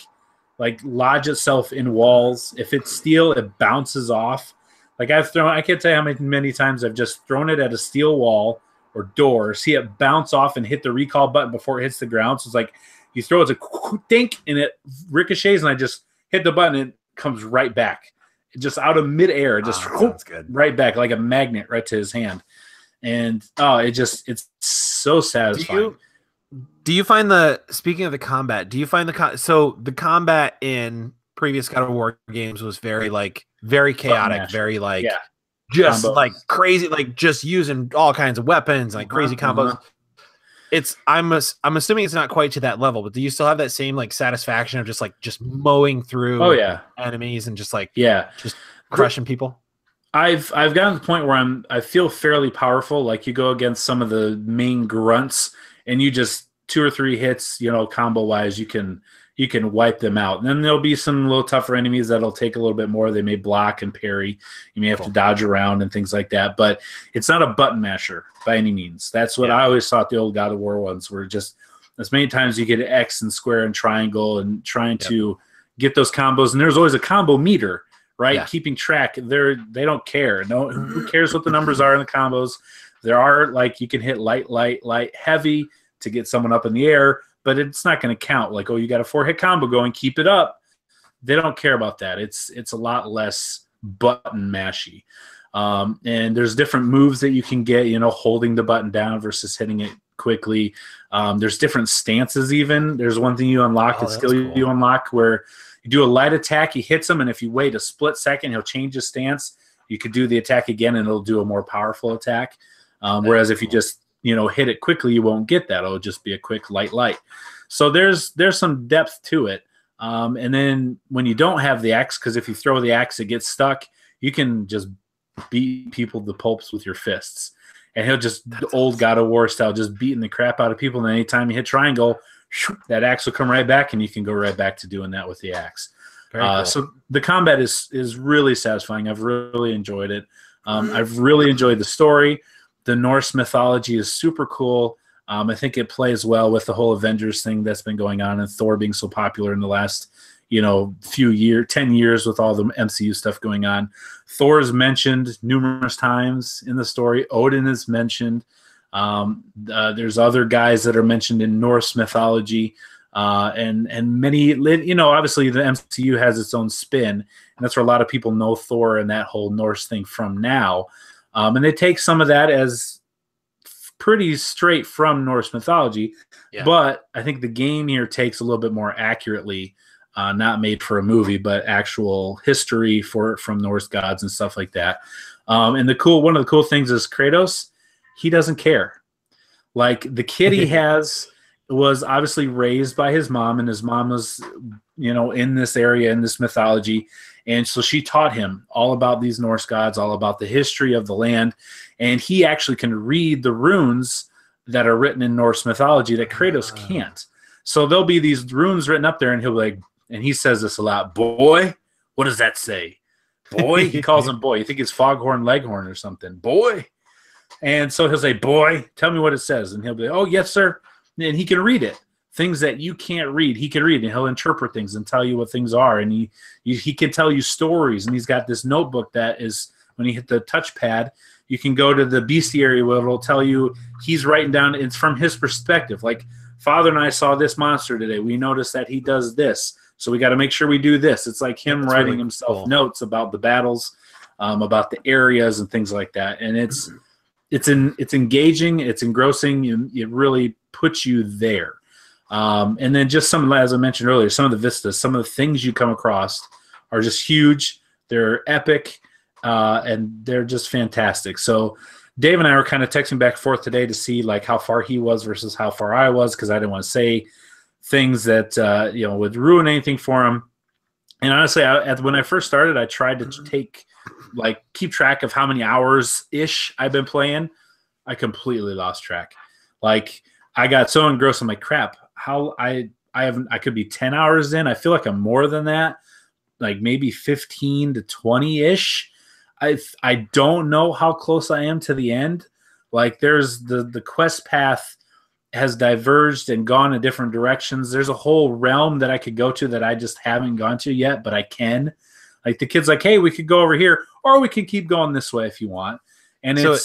like lodge itself in walls. If it's steel, it bounces off. Like I can't tell you how many times I've just thrown it at a steel wall or door, see it bounce off and hit the recall button before it hits the ground. So it's like you throw it, it's a dink, and it ricochets, and I just hit the button and it comes right back. Just out of midair, just right back like a magnet right to his hand. And it's so satisfying. Do you find speaking of the combat, do you find the combat in previous God of War games was very chaotic, very just combos. Like crazy, like just using all kinds of weapons, like crazy combos. I'm assuming it's not quite to that level, but do you still have that same like satisfaction of just mowing through enemies and just crushing people? I've gotten to the point where I feel fairly powerful. Like you go against some of the main grunts, and you just 2 or 3 hits, combo wise, you can wipe them out. And then there'll be some little tougher enemies that'll take a little bit more. They may block and parry. You may have to dodge around and things like that. But it's not a button masher by any means. That's what I always thought the old God of War ones were. Just as many times you get an X and square and triangle and trying to get those combos. And there's always a combo meter. Right, keeping track. They don't care. No, who cares what the numbers are in the combos? There are you can hit light, heavy to get someone up in the air, but it's not going to count. Like, you got a 4-hit combo going, keep it up. They don't care about that. It's a lot less button mashy. And there's different moves that you can get. Holding the button down versus hitting it quickly. There's different stances. Even there's one thing you unlock. You unlock where you do a light attack, he hits him, and if you wait a split second, he'll change his stance. You could do the attack again, and it'll do a more powerful attack. Whereas if you just hit it quickly, you won't get that. It'll just be a quick light. So there's some depth to it. And then when you don't have the axe, because if you throw the axe, it gets stuck, you can just beat people to pulps with your fists. and he'll just the old God of War style, just beating the crap out of people. And anytime you hit triangle, that axe will come right back, and you can go right back to doing that with the axe. Cool. So the combat is really satisfying. I've really enjoyed it. I've really enjoyed the story. The Norse mythology is super cool. I think it plays well with the whole Avengers thing that's been going on, and Thor being so popular in the last, 10 years with all the MCU stuff going on. Thor is mentioned numerous times in the story. Odin is mentioned. There's other guys that are mentioned in Norse mythology, and many, obviously the MCU has its own spin, and that's where a lot of people know Thor and that whole Norse thing from now. And they take some of that as pretty straight from Norse mythology, but I think the game here takes a little bit more accurately, not made for a movie, but actual history from Norse gods and stuff like that. And one of the cool things is Kratos, he doesn't care. Like the kid he has was obviously raised by his mom, and his mom was, in this area, in this mythology. And so she taught him all about these Norse gods, all about the history of the land. And he actually can read the runes that are written in Norse mythology that Kratos can't. So there'll be these runes written up there, and he'll be like, and he says this a lot, boy, what does that say? Boy, he calls him boy. You think it's Foghorn Leghorn or something. Boy. And so he'll say, boy, tell me what it says. And he'll be like, oh, yes, sir. And he can read it. Things that you can't read, he can read, and he'll interpret things and tell you what things are. And he can tell you stories. And he's got this notebook that is, when you hit the touchpad, you can go to the bestiary where it'll tell you he's writing down, it's from his perspective. Like, Father and I saw this monster today. We noticed that he does this. So we got to make sure we do this. It's like him writing really himself notes about the battles, about the areas and things like that. And it's engaging, it's engrossing, it really puts you there. And then just as I mentioned earlier, some of the vistas, some of the things you come across are just huge. They're epic, and they're just fantastic. So Dave and I were kind of texting back and forth today to see like how far he was versus how far I was, because I didn't want to say things that would ruin anything for him. And honestly, when I first started, I tried to keep track of how many hours ish I've been playing. I completely lost track. Like, I got so engrossed. I'm like, crap. How I could be 10 hours in. I feel like I'm more than that, like maybe 15 to 20 ish. I don't know how close I am to the end. Like, there's the quest path has diverged and gone in different directions. There's a whole realm that I could go to that I just haven't gone to yet, but I can. Like, the kid's like, hey, we could go over here, or we can keep going this way if you want. And so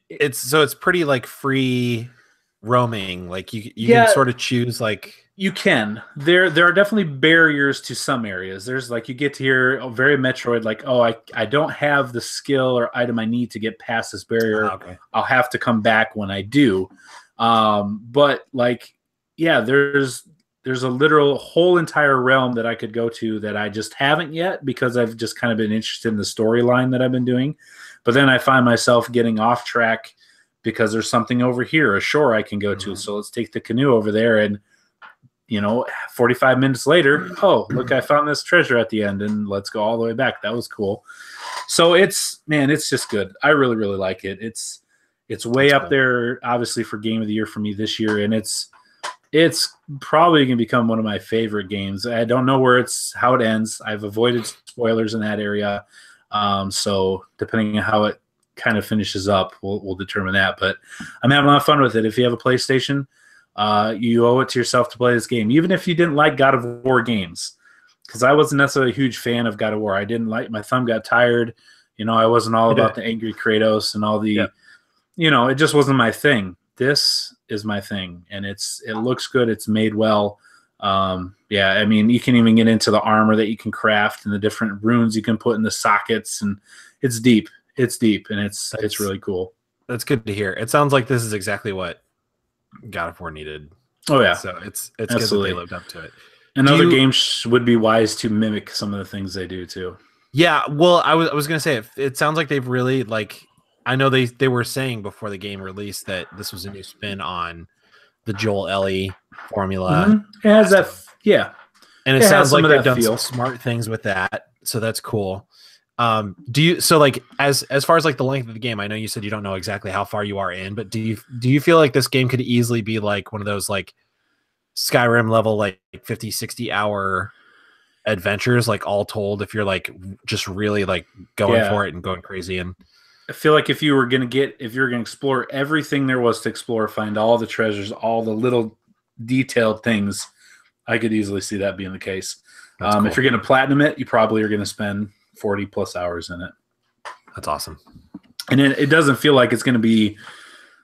it's pretty like free roaming. Like you can sort of choose, like, you can. There are definitely barriers to some areas. There's like, you get to here very Metroid, like, oh, I don't have the skill or item I need to get past this barrier. Okay. I'll have to come back when I do. But like, yeah, there's a literal whole entire realm that I could go to that I just haven't yet, because I've just kind of been interested in the storyline that I've been doing. But then I find myself getting off track because there's something over here, a shore I can go to. So let's take the canoe over there, and 45 minutes later, oh, look, I found this treasure at the end, and let's go all the way back. That was cool. So it's just good. I really, really like it. It's way up there, obviously, for game of the year for me this year, and it's probably going to become one of my favorite games. I don't know how it ends. I've avoided spoilers in that area. So depending on how it kind of finishes up, we'll determine that. But I'm having a lot of fun with it. If you have a PlayStation, you owe it to yourself to play this game, even if you didn't like God of War games, because I wasn't necessarily a huge fan of God of War. I didn't like, my thumb got tired. I wasn't all about the angry Kratos and all the, it just wasn't my thing. This is my thing, and it looks good. It's made well. I mean, you can even get into the armor that you can craft and the different runes you can put in the sockets, and it's deep. It's deep, and it's really cool. That's good to hear. It sounds like this is exactly what God of War needed. Oh yeah, so it's good that they lived up to it. And other games would be wise to mimic some of the things they do too. Yeah, well, I was gonna say it sounds like they've really, like, I know they were saying before the game released that this was a new spin on the Joel Ellie formula. Mm-hmm. It has that, yeah. And it sounds like they've done some smart things with that, so that's cool. Do you so like as far as like the length of the game? I know you said you don't know exactly how far you are in, but do you feel like this game could easily be like one of those like Skyrim level like 50, 60 hour adventures, like all told, if you're like just really like going for it and going crazy? And I feel like if you were gonna explore everything there was to explore, find all the treasures, all the little detailed things, I could easily see that being the case. Cool. If you're gonna platinum it, you probably are gonna spend 40 plus hours in it. That's awesome. And it doesn't feel like it's gonna be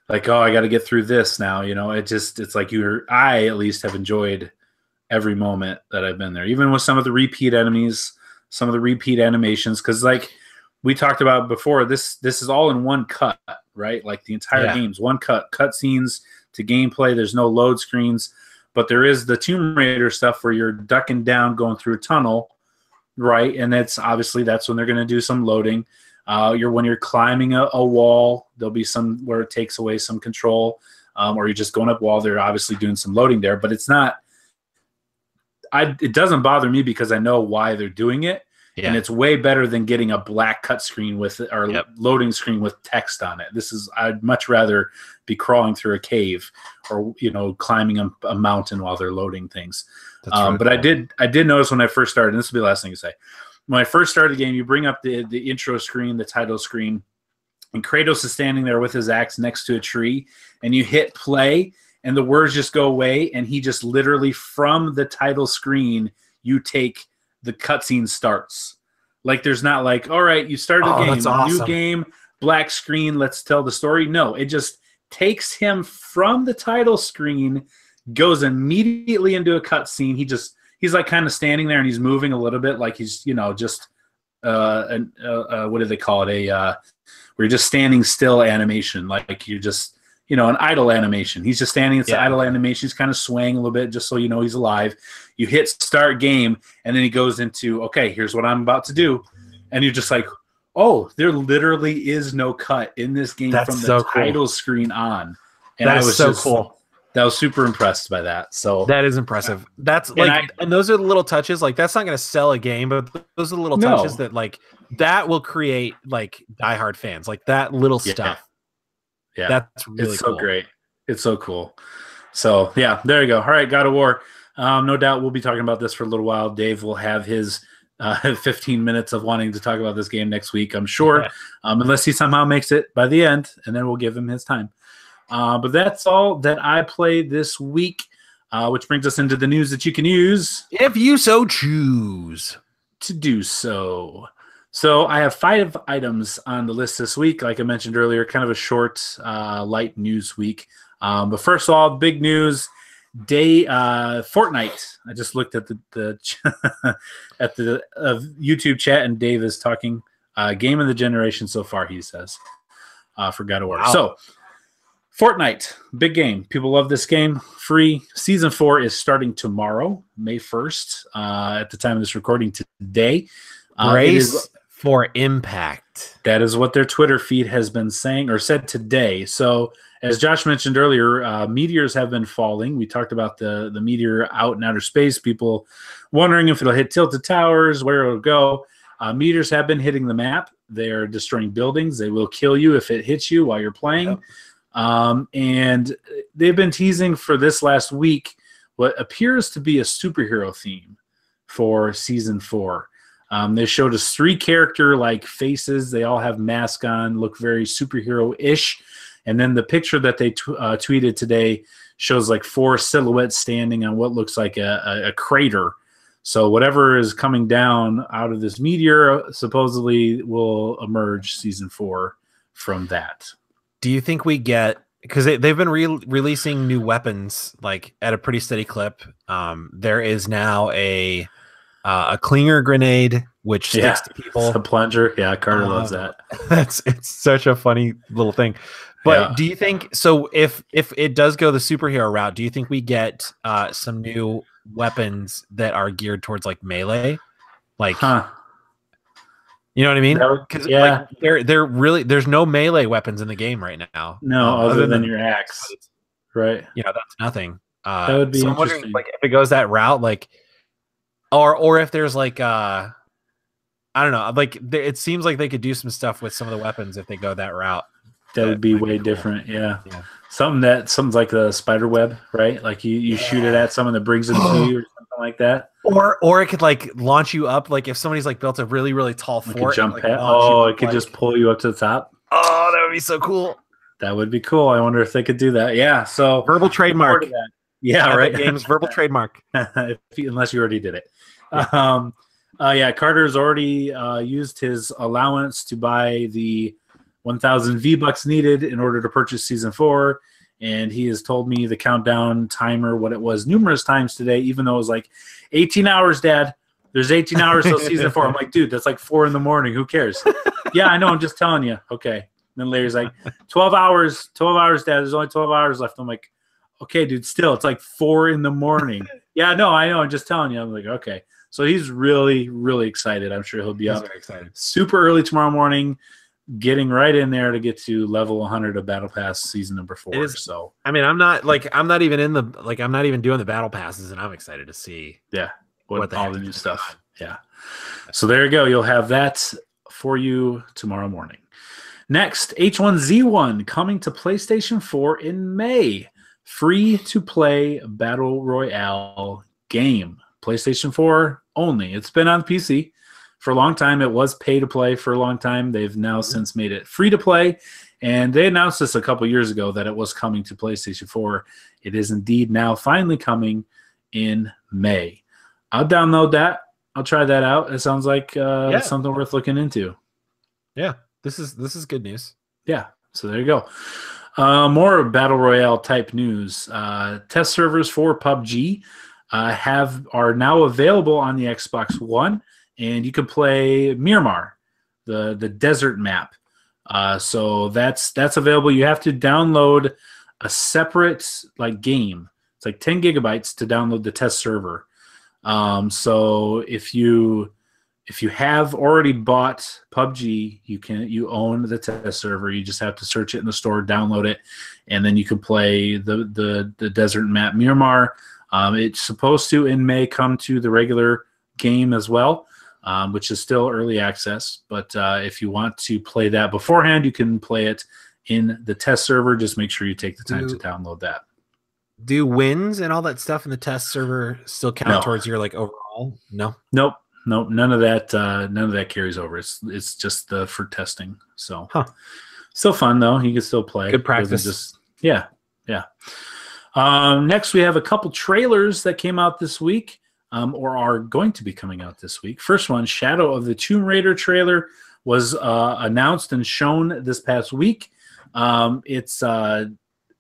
like, oh, I got to get through this now. It's like I at least have enjoyed every moment that I've been there, even with some of the repeat enemies, some of the repeat animations. Cause like we talked about before, this is all in one cut, right? Like the entire game's one cut scenes to gameplay. There's no load screens, but there is the Tomb Raider stuff where you're ducking down, going through a tunnel, right? And that's when they're going to do some loading. When you're climbing a wall, there'll be some where it takes away some control, or you're just going up wall. They're obviously doing some loading there, but it's not. It doesn't bother me because I know why they're doing it, and it's way better than getting a black cut screen loading screen with text on it. I'd much rather be crawling through a cave or climbing a mountain while they're loading things. Really but cool. I did notice when I first started, and this will be the last thing to say. When I first started the game, you bring up the intro screen, the title screen, and Kratos is standing there with his axe next to a tree, and you hit play, and the words just go away, and he just literally from the title screen, you take the cutscene starts. Like there's not like, all right, you started the game, that's awesome. New game, black screen, let's tell the story. No, it just takes him from the title screen, goes immediately into a cutscene. He's like kind of standing there and he's moving a little bit like he's, just what do they call it? Where you're just standing still animation. Like you're just, an idle animation. He's just standing. It's an idle animation. He's kind of swaying a little bit just so you know he's alive. You hit start game and then he goes into, okay, here's what I'm about to do. And you're just like, oh, there literally is no cut in this game from the title screen on. And that is so cool. I was super impressed by that. So that is impressive. That's like, and those are the little touches. Like that's not going to sell a game, but those are the little touches that like that will create like diehard fans. Like that little stuff. Yeah, that's really it's so great. It's so cool. So yeah, there you go. All right, God of War. No doubt we'll be talking about this for a little while. Dave will have his 15 minutes of wanting to talk about this game next week, I'm sure, unless he somehow makes it by the end, and then we'll give him his time. But that's all that I played this week, which brings us into the news that you can use if you so choose to do so. So I have 5 items on the list this week. Like I mentioned earlier, kind of a short, light news week. But first of all, big news day, Fortnite. I just looked at the at the YouTube chat, and Dave is talking game of the generation so far, he says, for God of War. Wow. So Fortnite, big game. People love this game. Free. Season 4 is starting tomorrow, May 1st, at the time of this recording today. Brace for impact. That is what their Twitter feed has been saying or said today. So as Josh mentioned earlier, meteors have been falling. We talked about the meteor out in outer space, people wondering if it'll hit tilted towers, where it'll go. Meteors have been hitting the map. They're destroying buildings. They will kill you if it hits you while you're playing. Yep. And they've been teasing for this last week what appears to be a superhero theme for season 4. They showed us 3 character like faces. They all have masks on, look very superhero-ish. And then the picture that they tweeted today shows like 4 silhouettes standing on what looks like a crater. So whatever is coming down out of this meteor supposedly will emerge season 4 from that. Do you think we get, because they've been releasing new weapons like at a pretty steady clip. There is now a clinger grenade which sticks to people. The plunger. Yeah, Carter loves that. It's such a funny little thing. But do you think so? If it does go the superhero route, do you think we get some new weapons that are geared towards like melee, like? You know what I mean? Because like, they're really there's no melee weapons in the game right now. No, other than your axe, right? Yeah, that's nothing. That would be I'm wondering, like, if it goes that route, like, or if there's like I don't know. Like it seems like they could do some stuff with some of the weapons if they go that route. That would be way different. Yeah. Something's like the spider web, right? Like you shoot it at someone that brings them to you or something like that. Or it could like launch you up. Like if somebody's like built a really, really tall fort. Jump like, pad. Oh, it could just pull you up to the top. Oh, that would be so cool. That would be cool. I wonder if they could do that. Yeah. So verbal trademark. Yeah, right. Games verbal trademark. Unless you already did it. Yeah. Carter's already used his allowance to buy the 1,000 V-Bucks needed in order to purchase Season 4, and he has told me the countdown timer, what it was, numerous times today, even though it was like 18 hours, Dad. There's 18 hours till Season 4. I'm like, dude, that's like 4 a.m. Who cares? Yeah, I know. I'm just telling you. Okay. And then Larry's like, 12 hours, Dad. There's only 12 hours left. I'm like, okay, dude, still, it's like 4 a.m. Yeah, no, I know. I'm just telling you. I'm like, okay. So he's really, really excited. I'm sure he'll be up very excited. Super early tomorrow morning, getting right in there to get to level 100 of Battle Pass season number 4. So I mean, I'm not even doing the battle passes, and I'm excited to see what all the new stuff. Yeah. So there you go. You'll have that for you tomorrow morning. Next, H1Z1 coming to PlayStation 4 in May. Free to play Battle Royale game. PlayStation 4 only. It's been on PC for a long time. It was pay to play for a long time. They've now since made it free to play, and they announced this a couple years ago that it was coming to PlayStation 4. It is indeed now finally coming in May. I'll download that. I'll try that out. It sounds like something worth looking into. Yeah, this is good news. Yeah, so there you go. More Battle Royale type news. Test servers for PUBG are now available on the Xbox One, and you can play Miramar, the desert map. So that's available. You have to download a separate game. It's like 10 gigabytes to download the test server. So if you have already bought PUBG, you own the test server. You just have to search it in the store, download it, and then you can play the desert map Miramar. It's supposed to in May come to the regular game as well, which is still early access. But if you want to play that beforehand, you can play it in the test server. Just make sure you take the time to download that. Do wins and all that stuff in the test server still count towards your overall? No. Nope. None of that. None of that carries over. It's just for testing. So, still fun though. You can still play. Good practice. Yeah. Next, we have a couple trailers that came out this week, or are going to be coming out this week. First one, Shadow of the Tomb Raider trailer was announced and shown this past week. It's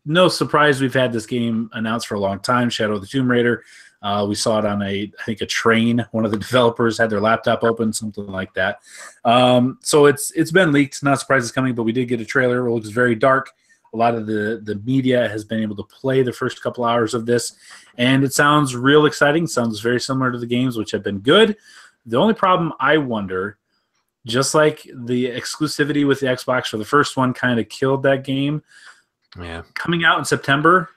no surprise we've had this game announced for a long time. Shadow of the Tomb Raider. We saw it on I think a train. One of the developers had their laptop open, something like that. So it's been leaked. Not surprised it's coming, but we did get a trailer. It looks very dark. A lot of the media has been able to play the first couple hours of this, and it sounds real exciting. Sounds very similar to the games, which have been good. The only problem I wonder, just like the exclusivity with the Xbox for the first one kind of killed that game. Yeah. Coming out in September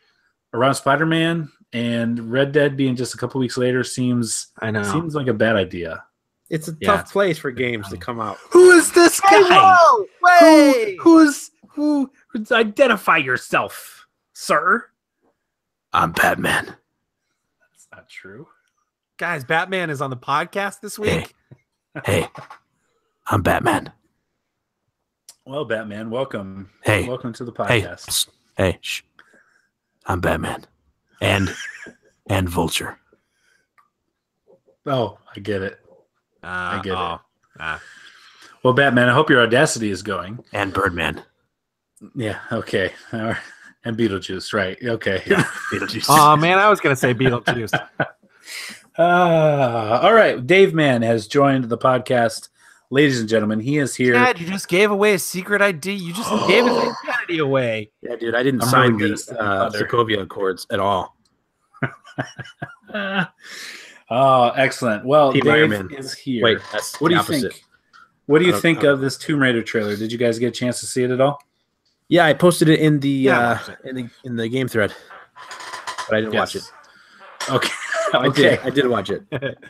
around Spider-Man and Red Dead being just a couple weeks later seems like a bad idea. It's a tough place for games to come out. Who is this guy? Who? Identify yourself, sir. I'm Batman. That's not true. Guys, Batman is on the podcast this week. Hey, I'm Batman. Well, Batman, welcome. Hey. Welcome to the podcast. Hey, shh. I'm Batman. And Vulture. Oh, I get it. I get it. Well, Batman, I hope your Audacity is going. And Birdman. Yeah, okay. And Beetlejuice, right. Okay. Yeah, Beetlejuice. Oh, man, I was going to say Beetlejuice. All right. Dave Mann has joined the podcast. Ladies and gentlemen, he is here. Dad, you just gave away a secret ID. You just gave his identity away. Yeah, dude, I didn't sign the Sokovia Accords at all. Oh, excellent. Well, Dave is here. Wait, that's what do you opposite. think? What do you think of this Tomb Raider trailer? Did you guys get a chance to see it at all? Yeah, I posted it in the in the game thread, but I didn't watch it. Okay. I did watch it.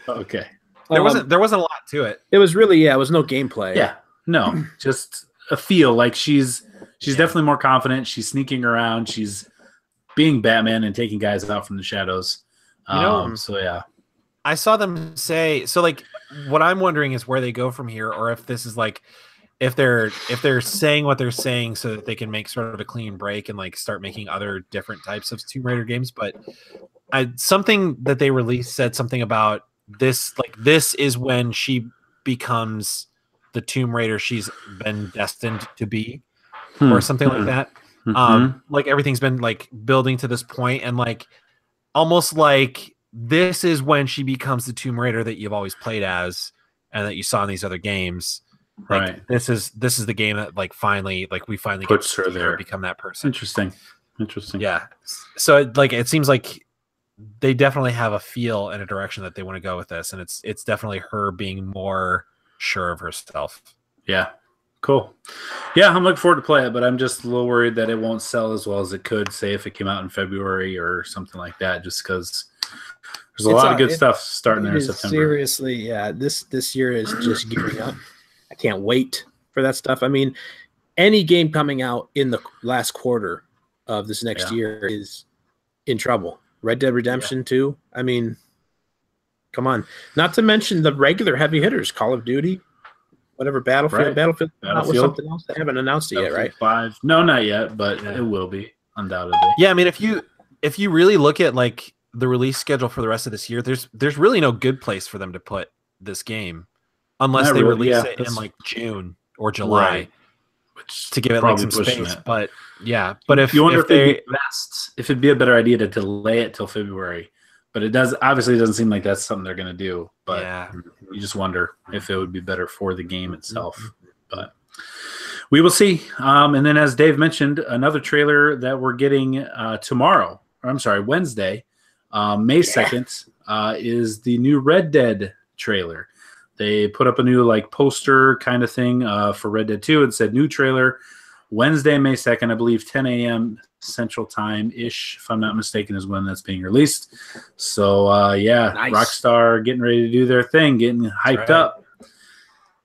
Okay. There wasn't a lot to it. It was really it was no gameplay. Yeah, no, just a feel like she's definitely more confident. She's sneaking around. She's being Batman and taking guys out from the shadows. So yeah, I saw them say so. Like, what I'm wondering is where they go from here, or if this is like if they're saying what they're saying so that they can make sort of a clean break and like start making other different types of Tomb Raider games. But something that they released said something about this. Like, this is when she becomes the Tomb Raider she's been destined to be, or something like that. Like everything's been like building to this point, and like almost like this is when she becomes the Tomb Raider that you've always played as and that you saw in these other games. Like, right. This is the game that like we finally puts get her there, become that person. Interesting. Yeah. So it seems like they definitely have a feel and a direction that they want to go with this, and it's definitely her being more sure of herself. Yeah. Cool. Yeah, I'm looking forward to play it, but I'm just a little worried that it won't sell as well as it could, say if it came out in February or something like that, just because there's a lot of good stuff starting there in September. Seriously, yeah. This year is just gearing up. I can't wait for that stuff. I mean, any game coming out in the last quarter of this next year is in trouble. Red Dead Redemption 2. I mean, come on. Not to mention the regular heavy hitters, Call of Duty, whatever, Battlefield was something else. They haven't announced it yet, right? 5. No, not yet, but it will be, undoubtedly. Yeah, I mean, if you really look at like the release schedule for the rest of this year, there's really no good place for them to put this game unless they release it in like June or July, right. Which to give it like some space. It. But yeah, but if you wonder if it'd be a better idea to delay it till February. But it doesn't seem like that's something they're going to do. But you just wonder if it would be better for the game itself. But we will see. And then, as Dave mentioned, another trailer that we're getting Wednesday, May 2nd, is the new Red Dead trailer. They put up a new like poster kind of thing for Red Dead 2. It said new trailer Wednesday, May 2nd, I believe 10 a.m. Central Time-ish, if I'm not mistaken, is when that's being released. So, nice. Rockstar getting ready to do their thing, getting hyped up.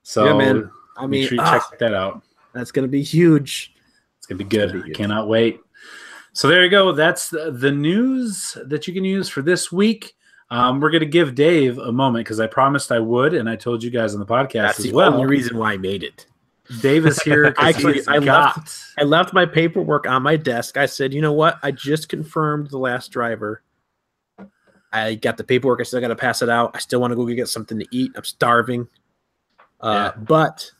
So, yeah, man. I mean, check that out. That's going to be huge. It's going to be good. I cannot wait. So there you go. That's the news that you can use for this week. We're going to give Dave a moment because I promised I would, and I told you guys on the podcast as well. That's the only reason why I made it. Dave is here. I left my paperwork on my desk. I said, you know what? I just confirmed the last driver. I got the paperwork. I still got to pass it out. I still want to go get something to eat. I'm starving. But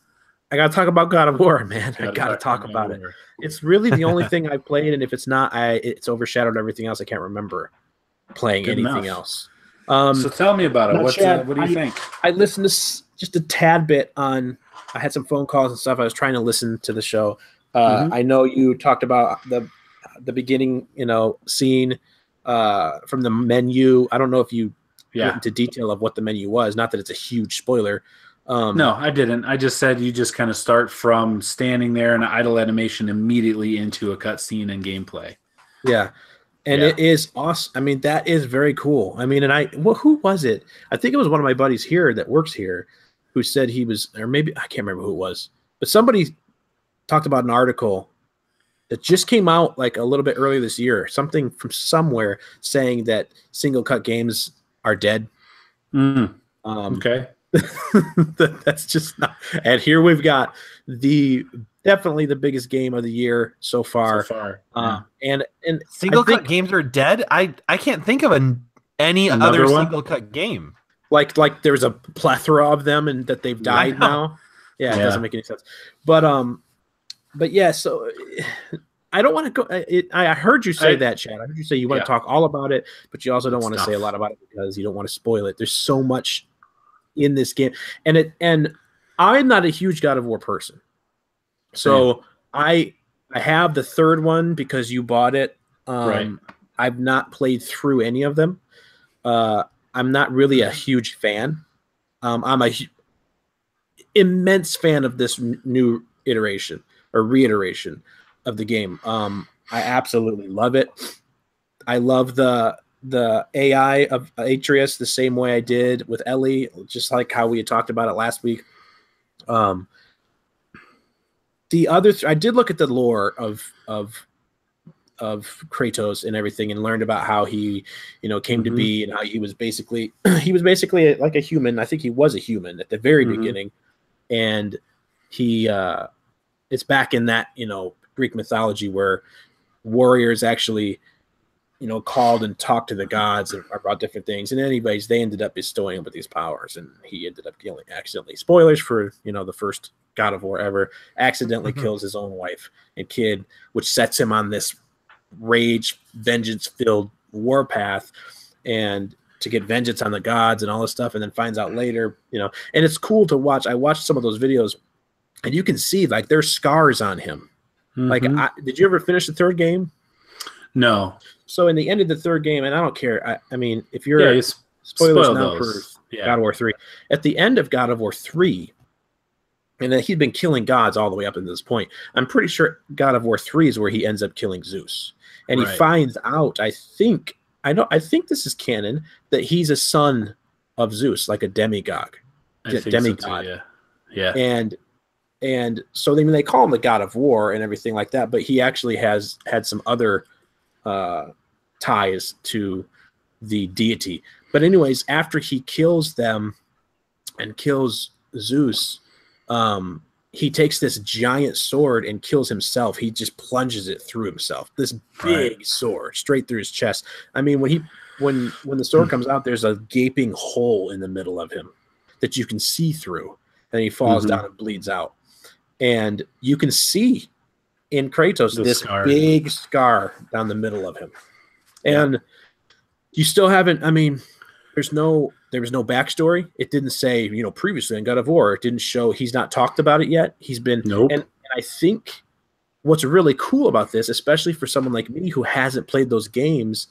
I got to talk about God of War, man. I got to talk about it. It's really the only thing I played, and if it's not, it's overshadowed everything else. I can't remember playing anything else. So tell me about it. What do you think? I listened to just a tad bit on. I had some phone calls and stuff. I was trying to listen to the show. I know you talked about the beginning, scene from the menu. I don't know if you went into detail of what the menu was. Not that it's a huge spoiler. No, I didn't. I just said you just kind of start from standing there in an idle animation immediately into a cutscene and gameplay. Yeah. And it is awesome. I mean, that is very cool. I mean, who was it? I think it was one of my buddies here that works here who said he was, or maybe, I can't remember who it was, but somebody talked about an article that just came out like a little bit earlier this year, something from somewhere saying that single cut games are dead. Okay. That's just not, and here we've got definitely the biggest game of the year so far. And single cut games are dead. I can't think of any other single cut game. Like there's a plethora of them and that they've died now. Yeah, it doesn't make any sense. But yeah, so I don't want to go. I heard you say that, Chad. I heard you say you want to talk all about it, but you also don't want to say a lot about it because you don't want to spoil it. There's so much in this game, and I'm not a huge God of War person, so I have the third one because you bought it. I've not played through any of them. I'm not really a huge fan. I'm a immense fan of this new iteration or reiteration of the game. I absolutely love it. I love the the AI of Atreus the same way I did with Ellie, just like how we had talked about it last week. The other, I did look at the lore of Kratos and everything, and learned about how he, came to be, and how he was basically like a human. I think he was a human at the very beginning, and he it's back in that Greek mythology where warriors actually called and talked to the gods about different things. And anyways, they ended up bestowing him with these powers, and he ended up killing accidentally. Spoilers for the first God of War ever. Accidentally kills his own wife and kid, which sets him on this rage, vengeance-filled war path, and to get vengeance on the gods and all this stuff. And then finds out later, and it's cool to watch. I watched some of those videos, and you can see like there's scars on him. Like, did you ever finish the third game? No. So in the end of the third game, and I don't care. I mean, if you're spoilers now for God of War 3, at the end of God of War 3, and then he'd been killing gods all the way up to this point. I'm pretty sure God of War 3 is where he ends up killing Zeus, and he finds out. I think this is canon, that he's a son of Zeus, like a demigod. Demigod. So too, yeah. And so they call him the God of War and everything like that, but he actually has had some other ties to the deity. But anyways, after he kills them and kills Zeus, he takes this giant sword and kills himself. He just plunges it through himself. This big sword straight through his chest. I mean, when the sword comes out, there's a gaping hole in the middle of him that you can see through, and he falls down and bleeds out. And you can see in Kratos this big scar down the middle of him. And you still haven't, I mean, there was no backstory. It didn't say, previously in God of War, it didn't show, he's not talked about it yet. He's been, and I think what's really cool about this, especially for someone like me who hasn't played those games,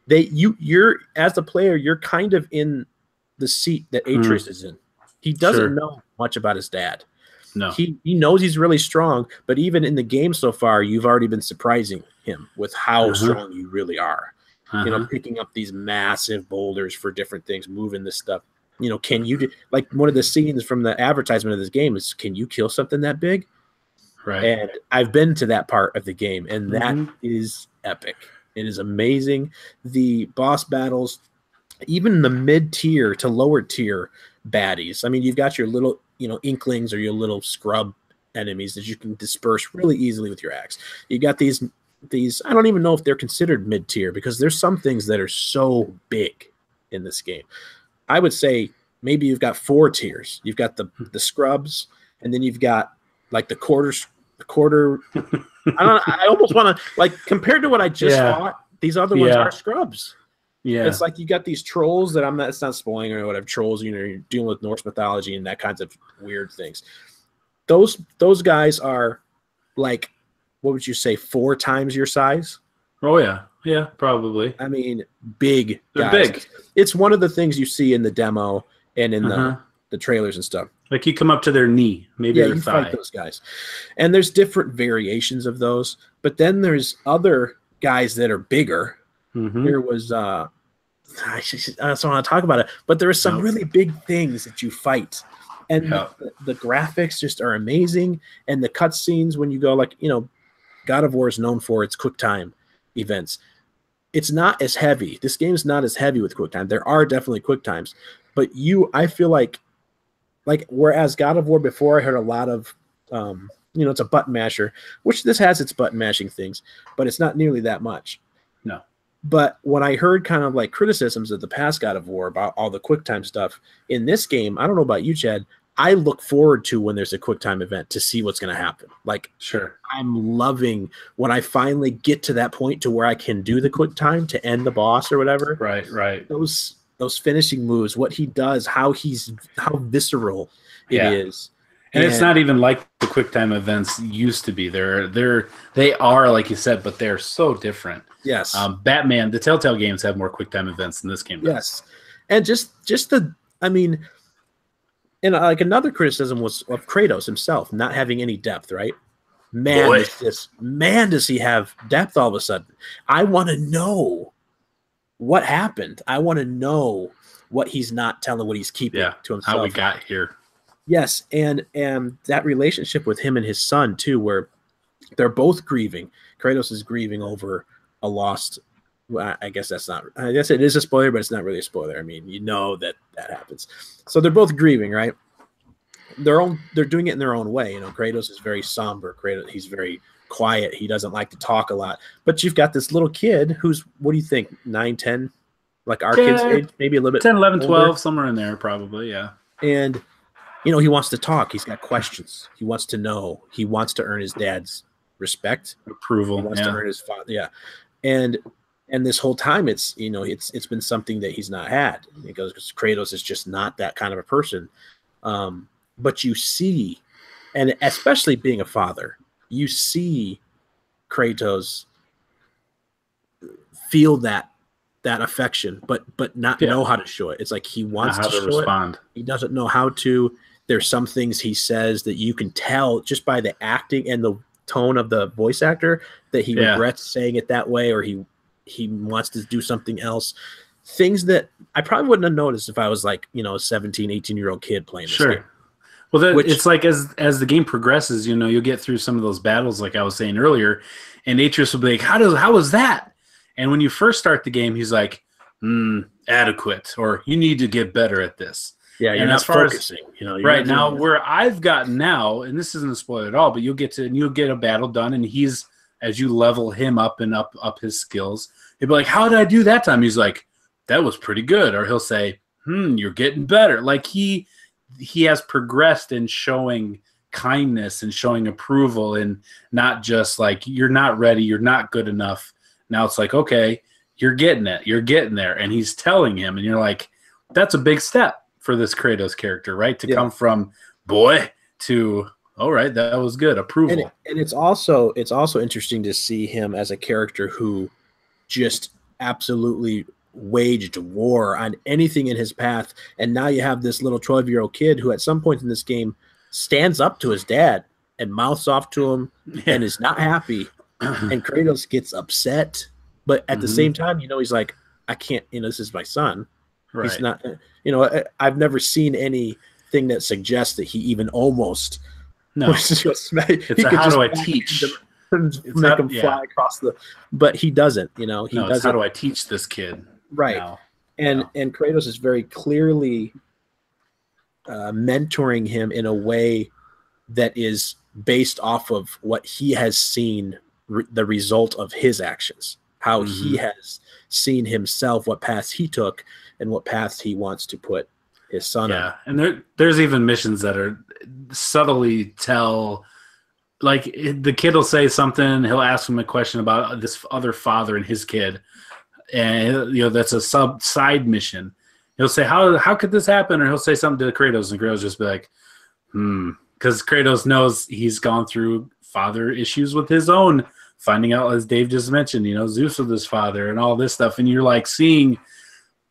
you're as the player, you're kind of in the seat that Atreus is in. He doesn't know much about his dad. No, he knows he's really strong, but even in the game so far, you've already been surprising him with how strong you really are. Picking up these massive boulders for different things, moving this stuff. Can you do, like one of the scenes from the advertisement of this game is, can you kill something that big? Right. And I've been to that part of the game, and that is epic. It is amazing. The boss battles, even the mid-tier to lower tier baddies. I mean, you've got your little inklings or your little scrub enemies that you can disperse really easily with your axe. You got these I don't even know if they're considered mid-tier, because there's some things that are so big in this game. I would say maybe you've got 4 tiers. You've got the scrubs, and then you've got like the quarter I almost want to, like, compared to what I just fought, these other ones are scrubs. Yeah, it's like you got these trolls that it's not spoiling or whatever. Trolls, you're dealing with Norse mythology and that kinds of weird things. Those guys are like, what would you say, 4 times your size? Oh yeah, probably. I mean, big guys. They're big. It's one of the things you see in the demo and in the trailers and stuff. Like you come up to their knee, maybe their you thigh. Fight those guys, and there's different variations of those. But then there's other guys that are bigger. There was I just don't want to talk about it, but there are some really big things that you fight, and the graphics just are amazing, and the cutscenes when you go, like, God of War is known for its quick time events. It's not as heavy. This game is not as heavy with quick time. There are definitely quick times, but I feel like whereas God of War before, I heard a lot of it's a button masher, which this has its button mashing things, but it's not nearly that much. No. But when I heard kind of like criticisms of the past God of War about all the QuickTime stuff in this game, I don't know about you, Chad, I look forward to when there's a QuickTime event to see what's going to happen. Like, sure, I'm loving when I finally get to that point to where I can do the QuickTime to end the boss or whatever. Right. Those finishing moves, what he does, how visceral it is. And it's not even like the QuickTime events used to be. They are, like you said, but they're so different. Yes. Batman, the Telltale games have more QuickTime events than this game does. Yes. And just and like another criticism was of Kratos himself not having any depth, right? Man, does he have depth all of a sudden. I want to know what happened? I want to know what he's not telling, what he's keeping to himself. How we got here. Yes, and that relationship with him and his son too, where they're both grieving. Kratos is grieving over a lost. Well, I guess that's not. I guess it is a spoiler, but it's not really a spoiler. I mean, you know that happens. So they're both grieving, right? They're doing it in their own way. You know, Kratos is very somber. He's very quiet. He doesn't like to talk a lot. But you've got this little kid who's, what do you think, 9, 10? Like our kids' age, maybe a little bit 10, 11, older. 12, somewhere in there probably, yeah. And, you know, he wants to talk. He's got questions. He wants to know. He wants to earn his dad's respect. Approval. He wants to earn his father. Yeah. And this whole time it's been something that he's not had. Because Kratos is just not that kind of a person. But you see, and especially being a father, you see Kratos feel that affection, but not know how to show it. It's like he wants to show respond. He doesn't know how to. There's some things he says that you can tell just by the acting and the tone of the voice actor that he regrets saying it that way, or he wants to do something else. Things that I probably wouldn't have noticed if I was like, you know, a 17, 18-year-old kid playing this game. Well, it's like as the game progresses, you know, you'll get through some of those battles, like I was saying earlier, and Atreus will be like, how was that? And when you first start the game, he's like, adequate, or you need to get better at this. Yeah, you're not focusing. You know, right now, where I've gotten now, and this isn't a spoiler at all, but you'll get a battle done, and he's, as you level him up and up his skills, he'll be like, how did I do that time? He's like, that was pretty good. Or he'll say, you're getting better. Like he has progressed in showing kindness and showing approval, and not just like, you're not ready, you're not good enough. Now it's like, okay, you're getting it, you're getting there. And he's telling him, and you're like, that's a big step for this Kratos character, right? To come from boy to, all right, that was good, approval. And it's also interesting to see him as a character who just absolutely waged war on anything in his path. And now you have this little 12-year-old kid who at some point in this game stands up to his dad and mouths off to him and is not happy. And Kratos gets upset, but at the same time, you know, he's like, I can't, you know, this is my son. Right. He's not, you know, I've never seen anything that suggests that he even almost was just, how do I teach? Make him fly across but he doesn't, you know, he doesn't. How do I teach this kid? Right. Now? And Kratos is very clearly mentoring him in a way that is based off of what he has seen, the result of his actions, how he has seen himself, what paths he took, and what paths he wants to put his son on. And there's even missions that are subtly tell, like the kid will say something, he'll ask him a question about this other father and his kid, and you know that's a side mission. He'll say, how could this happen? Or he'll say something to Kratos, and Kratos just be like, because Kratos knows he's gone through father issues with his own, finding out, as Dave just mentioned, you know, Zeus with his father and all this stuff. And you're like seeing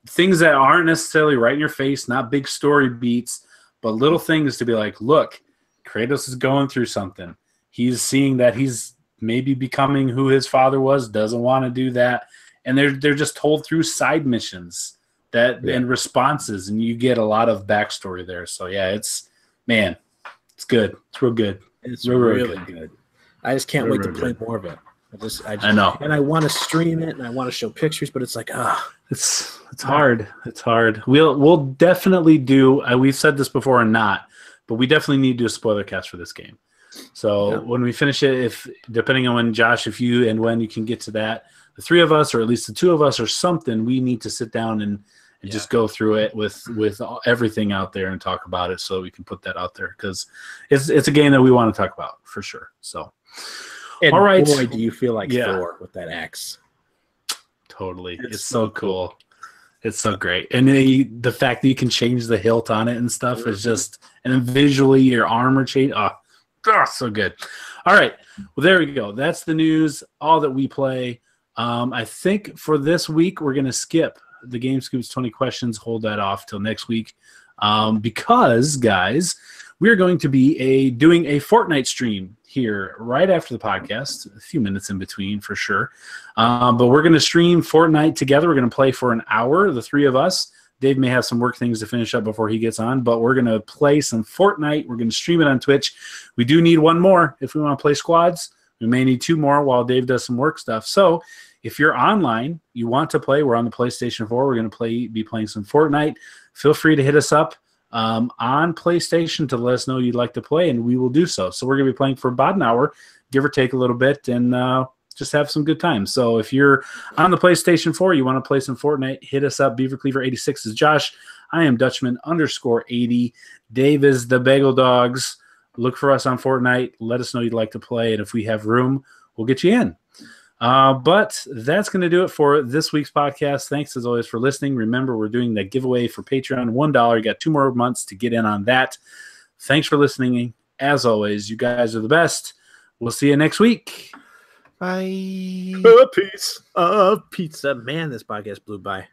things that aren't necessarily right in your face, not big story beats, but little things to be like, look, Kratos is going through something. He's seeing that he's maybe becoming who his father was, doesn't want to do that. And they're just told through side missions and responses, and you get a lot of backstory there. So it's good. It's real good. It's really good. I just can't wait to play more of it. I know, and I want to stream it, and I want to show pictures, but it's like, it's hard. It's hard. We'll definitely do. We've said this before or not, but we definitely need to do a spoiler cast for this game. So when we finish it, if depending on when Josh, if you and when you can get to that, the three of us, or at least the two of us, or something, we need to sit down and just go through it with everything out there and talk about it, so we can put that out there, because it's a game that we want to talk about for sure. So. And all right, boy, do you feel like Thor with that axe? Totally, it's so cool. It's so great, and the fact that you can change the hilt on it and stuff is just, and then visually your armor change. So good. All right, well there we go. That's the news. All that we play. I think for this week we're gonna skip the Game Scoops 20 questions. Hold that off till next week, because guys, we're going to be doing a Fortnite stream here right after the podcast, a few minutes in between for sure. But we're going to stream Fortnite together. We're going to play for an hour, the three of us. Dave may have some work things to finish up before he gets on, but we're going to play some Fortnite. We're going to stream it on Twitch. We do need one more if we want to play squads. We may need two more while Dave does some work stuff. So if you're online, you want to play, we're on the PlayStation 4. We're going to be playing some Fortnite. Feel free to hit us up on PlayStation to let us know you'd like to play, and we will do so. So we're going to be playing for about an hour, give or take a little bit, and just have some good time. So if you're on the PlayStation 4, you want to play some Fortnite, hit us up. BeaverCleaver86 is Josh. I am Dutchman_80. Dave is the Bagel Dogs. Look for us on Fortnite. Let us know you'd like to play, and if we have room, we'll get you in. But that's going to do it for this week's podcast. Thanks, as always, for listening. Remember, we're doing that giveaway for Patreon, $1. You got 2 more months to get in on that. Thanks for listening. As always, you guys are the best. We'll see you next week. Bye. A piece of pizza. Man, this podcast blew by.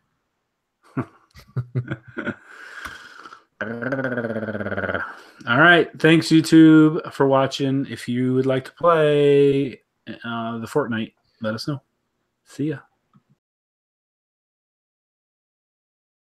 All right. Thanks, YouTube, for watching. If you would like to play the Fortnite, let us know. See ya.